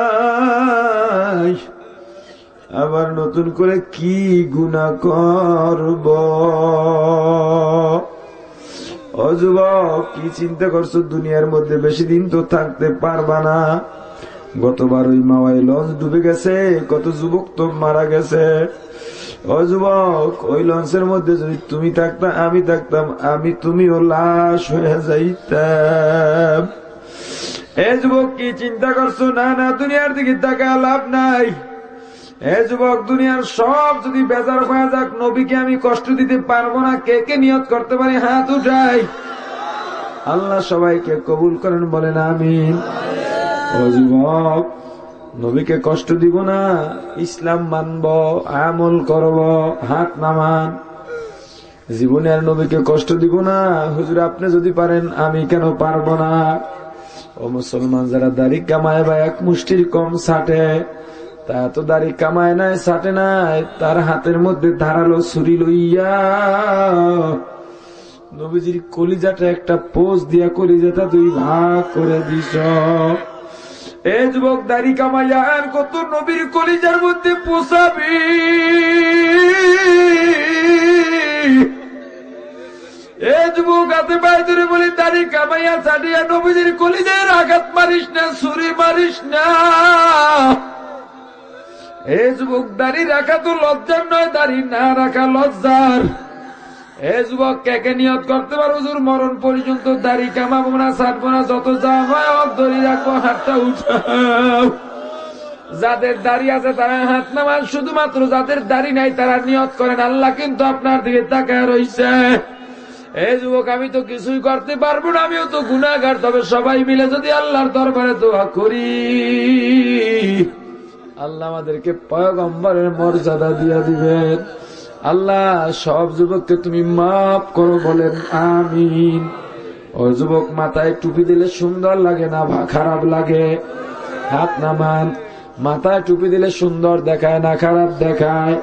আবার নতুন করে কি গুনাহ করব? ও যুবক, কি চিন্তা করছো? দুনিয়ার মধ্যে বেশি দিন তো থাকতে পারবা না। গতবার ওই মাওয়ায় লঞ্চ ডুবে গেছে, কত যুবক তো মারা গেছে। ও যুবক, ওই লঞ্চের মধ্যে যদি তুমি থাকতাম, আমি থাকতাম, আমি তুমিও লাশ হয়ে যাইতাম। এ যুবক, কি চিন্তা করছো? না না, দুনিয়ার দিকে তাকায় লাভ নাই। এ যুবক, দুনিয়ার সব যদি বেজার হয়ে যাক, নবীকে আমি কষ্ট দিতে পারবো না, কে কে নিয়ত করতে পারি? হাত উঠাই। আল্লাহ সবাইকে কবুল করেন, বলেন আমিন। ও যুবক, নবীকে কষ্ট দিব না, ইসলাম মানব, আমল করব, হাত নামান। জীবনে আর নবীকে কষ্ট দিব না। হুজুর আপনি যদি পারেন, আমি কেন পারবো না? ও মুসলমান, যারা দাড়ি কামায় বা এক মুষ্টির কম ছাটে, তা তো দাড়ি কামায় নাই, ছাটে নাই, তার হাতের মধ্যে ধারালো ছুরি লইয়া নবীজির কলিজাটা একটা পোজ দিয়া কলিজাটা 2 ভাগ করে দিস। এ যুবক, দাড়ি কামাইয়া আর কত নবীর কলিজার মধ্যে পোষাবি? এ যুবক, হাতে পায়ে ধরে বলি, দাড়ি কামাইয়া ছাড়িয়া নবীজির কলিজার আঘাত মারিস না, ছুরি মারিস না। এ যুবক, দাড়ি রাখা তো লজ্জার নয়, দাড়ি না রাখা লজ্জার। এ যুবক, কে নিয়ত করতে পারো হুজুর মরণ পর্যন্ত দাড়ি কামাবো না, ছাড়বো না, যত যা হয় ধরে রাখবো, হাতটা উঠাও। যাদের দাড়ি আছে তারা হাত নামান, শুধুমাত্র যাদের দাড়ি নাই তারা নিয়ত করেন, আল্লাহ কিন্তু আপনার দিকে তাকায় রইছে। এই যুবক, আমি তো কিছুই করতে পারবো না, আমিও তো গুনাহগার, তবে সবাই মিলে যদি আল্লাহর দরবারে দোয়া করি, আল্লাহ আমাদেরকে পয়গম্বরের মর্যাদা দিয়ে দিবেন। আল্লাহ সব যুবককে তুমি মাফ করো, বলেন আমিন। ও যুবক, মাথায় টুপি দিলে সুন্দর লাগে না খারাপ লাগে? হাত নামান। মাথায় টুপি দিলে সুন্দর দেখায় না খারাপ দেখায়?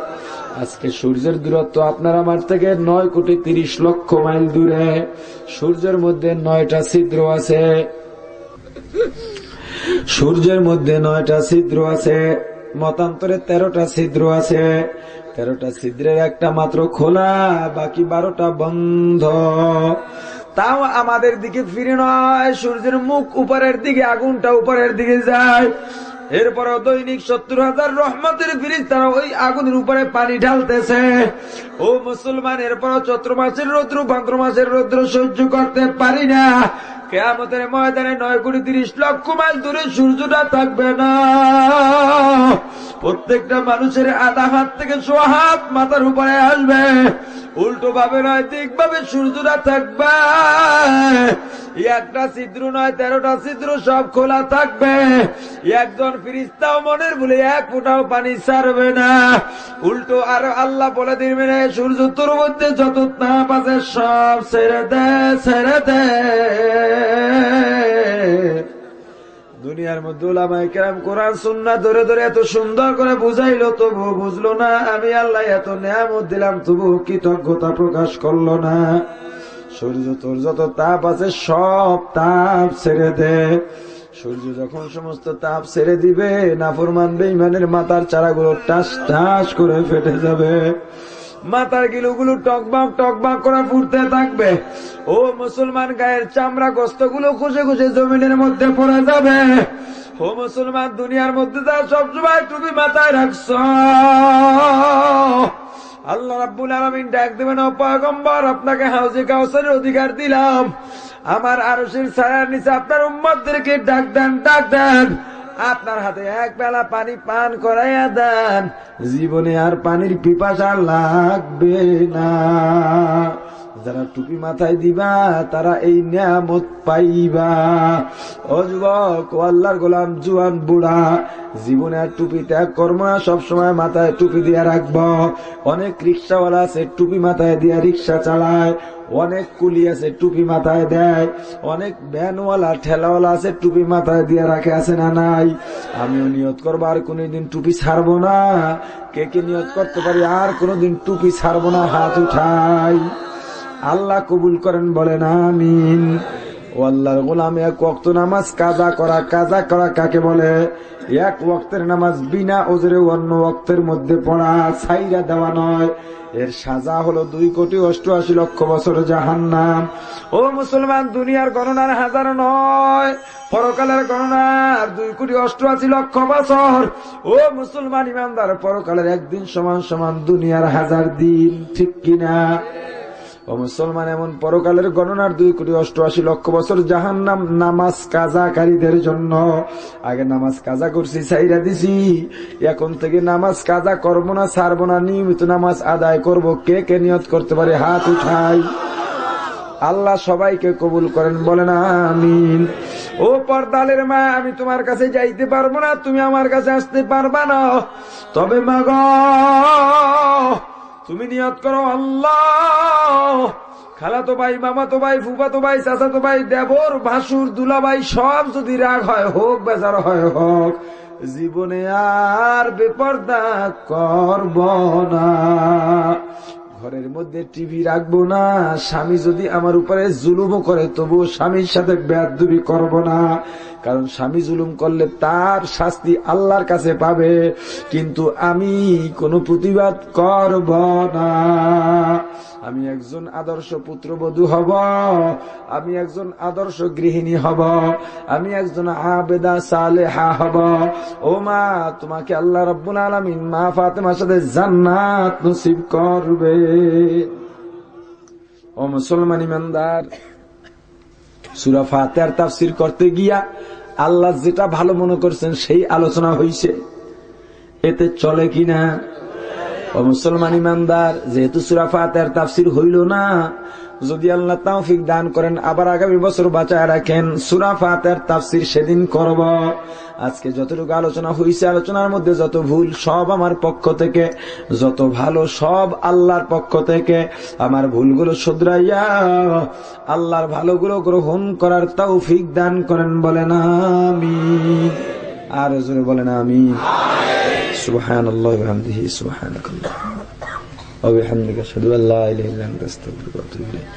আজকে সূর্যের দূরত্ব আপনার আমার থেকে 9,30,00,000 মাইল দূরে। সূর্যের মধ্যে 9টা ছিদ্র আছে। সূর্যের মধ্যে 9টা ছিদ্র আছে, মতান্তরে 13টা ছিদ্র আছে। 13টা ছিদ্রের একটা মাত্র খোলা, বাকি 12টা বন্ধ। তাও আমাদের দিকে ফিরে নয়, সূর্যের মুখ উপরের দিকে, আগুনটা উপরের দিকে যায়। এরপরে দৈনিক 70,000 রহমতের ফেরেশতারা ওই আগুনের উপরে পানি ঢালতেছে। ও মুসলমান, এরপর চৈত্র মাসের রৌদ্র, ভাদ্র মাসের রৌদ্র সহ্য করতে পারি না। কিয়ামতের ময়দানে 9,30,00,000 মাইল দূরে সূর্যটা থাকবে না। প্রত্যেকটা মানুষের আধা হাত থেকে 100 হাত মাথার উপরে আসবে। উল্টো ভাবে নয়, দিক ভাবে সূর্যটা থাকবে। একটা ছিদ্র নয়, 13টা ছিদ্র সব খোলা থাকবে। একজন ফেরেশতাও মনের ভুলে 1 ফোঁটাও পানি ছাড়বে না। উল্টো আর আল্লাহ বলে দিবেন, সূর্য তোর মধ্যে যত তাপ আছে সব ছেড়ে দে, ছেড়ে দে। দুনিয়ার মধ্যে উলামায়ে কেরাম কোরআন সুন্নাহ ধরে ধরে এত সুন্দর করে বুঝাইলো, তবু বুঝলো না। আমি আল্লাহ এত নিয়ামত দিলাম, তবু কৃতজ্ঞতা প্রকাশ করলো না। সূর্য তোর যত তাপ আছে সব তাপ ছেড়ে দে। সূর্য যখন সমস্ত তাপ ছেড়ে দিবে, নাফরমান বেঈমানের মাথার চারাগুলো টাস টাস করে ফেটে যাবে। মাথার গিলুগুলো টকবাক টকবাক করে ফুটতে থাকবে। ও মুসলমান, গায়ের চামড়া গোস্তগুলো খুশে খুশে জমিনের মধ্যে পড়ে যাবে। ও মুসলমান, দুনিয়ার মধ্যে যা সবসময় টুপি মাথায় রাখছ, আল্লাহ রাব্বুল আলামিন ডাক দেবেন, ও পয়গম্বর, আপনাকে হাউজে কাউসারের অধিকার দিলাম। আমার আরশের ছায়ার নিচে আপনার উম্মতদেরকে ডাক দেন, ডাক দেন। আপনার হাতে 1 বেলা পানি পান করাইয়া দেন, জীবনে আর পানির পিপাসা লাগবে না। যারা টুপি মাথায় দিবা তারা এই নিয়ামত পাইবা। ও যুবক, ও আল্লাহর গোলাম, জুয়ান বুড়া, জীবনে আর টুপি ত্যাগ করবো না, সবসময় মাথায় টুপি দিয়ে রাখবো। অনেক রিক্সাওয়ালা আছে টুপি মাথায় দিয়ে রিক্সা চালায়, অনেক কুলি আছে টুপি মাথায় দেয়, অনেক ভ্যানওয়ালা ঠেলাওয়ালা আছে টুপি মাথায় দিয়ে রাখে, আছে না নাই? আমিও নিয়ত করবো আর কোনদিন টুপি ছাড়বো না। কে কে নিয়ত করতে পারি আর কোনদিন টুপি ছাড়বো না? হাত উঠাই। আল্লাহ কবুল করেন, বলেন আমিন। ও আল্লাহর গোলাম, 1 ওয়াক্ত নামাজ কাজা করা। কাজা করা কাকে বলে? 1 ওয়াক্তের নামাজ বিনা ওজরে অন্য ওয়াক্তের মধ্যে পড়া, ছাইরা দেওয়া নয়। এর সাজা হলো 2,88,00,000 বছর জাহান্নাম। ও মুসলমান, দুনিয়ার গণনার 1000 নয়, পরকালের গণনা 2,88,00,000 বছর। ও মুসলমান ইমানদার, পরকালের একদিন সমান সমান দুনিয়ার 1000 দিন, ঠিক কিনা? ও মুসলমান, এমন পরকালের গণনার 2,88,00,000 বছর জাহান্নাম নামাজ কাজাকারীদের জন্য। আগে নামাজ কাজা করছি, ছাইরা দিছি, এখন থেকে নামাজ কাজা করবো না, ছাড়বো না, নিয়মিত নামাজ আদায় করব। কে কে নিয়ত করতে পারে হাত উঠাই। আল্লাহ সবাইকে কবুল করেন, বলেন আমিন। ও পর্দালের মা, আমি তোমার কাছে যাইতে পারবো না, তুমি আমার কাছে আসতে পারবা না, তবে মা গো তুমি নিয়ত করো, আল্লাহ খালাতো ভাই, মামাতো ভাই, ফুফাতো ভাই, চাচাতো ভাই, দেবর, ভাসুর, দুলাভাই সব যদি রাগ হয় হোক, বেজার হয় হোক, জীবনে আর বেপর্দা করব না। ঘরের মধ্যে টিভি রাখবো না। স্বামী যদি আমার উপরে জুলুমও করে তবু স্বামীর সাথে বেয়াদবি করব না, কারণ স্বামী জুলুম করলে তার শাস্তি আল্লাহর কাছে পাবে, কিন্তু আমি কোনো প্রতিবাদ করব না। আমি একজন আদর্শ পুত্রবধূ হব, আমি একজন আদর্শ গৃহিণী হব, আমি একজন আবেদা সালেহা হব। ও মা, তোমাকে আল্লাহ রাব্বুল আলামিন মা ফাতেমার সাথে জান্নাত নসিব করবে। ও মুসলমান ইমানদার, সূরা ফাতিহার তাফসীর করতে গিয়া আল্লাহ যেটা ভালো মনে করছেন সেই আলোচনা হইছে, এতে চলে কিনা? ও মুসলমান ইমানদার, যেহেতু সূরা ফাতিহার তাফসীর হইল না, যদি আল্লাহ তৌফিক দান করেন আবার আগামী বছর বাঁচায় রাখেন, সূরা ফাতিহার তাফসীর সেদিন করব। আজকে যতটুকু আলোচনা হইছে, আলোচনার মধ্যে যত ভুল সব আমার পক্ষ থেকে, যত ভালো সব আল্লাহর পক্ষ থেকে। আমার ভুলগুলো শুধরাইয়া আল্লাহর ভালোগুলো গ্রহণ করার তৌফিক দান করেন, বলেন আমিন। আর জোরে বলেন আমিন। সুবহানাল্লাহি ওয়া বিহামদিহি, সুবহানাকাল্লাহ ওয়া বিহামদিকা, আশহাদু আল্লা ইলাহা ইল্লা আনতা, আস্তাগফিরুকা ওয়া আতুবু ইলাইক।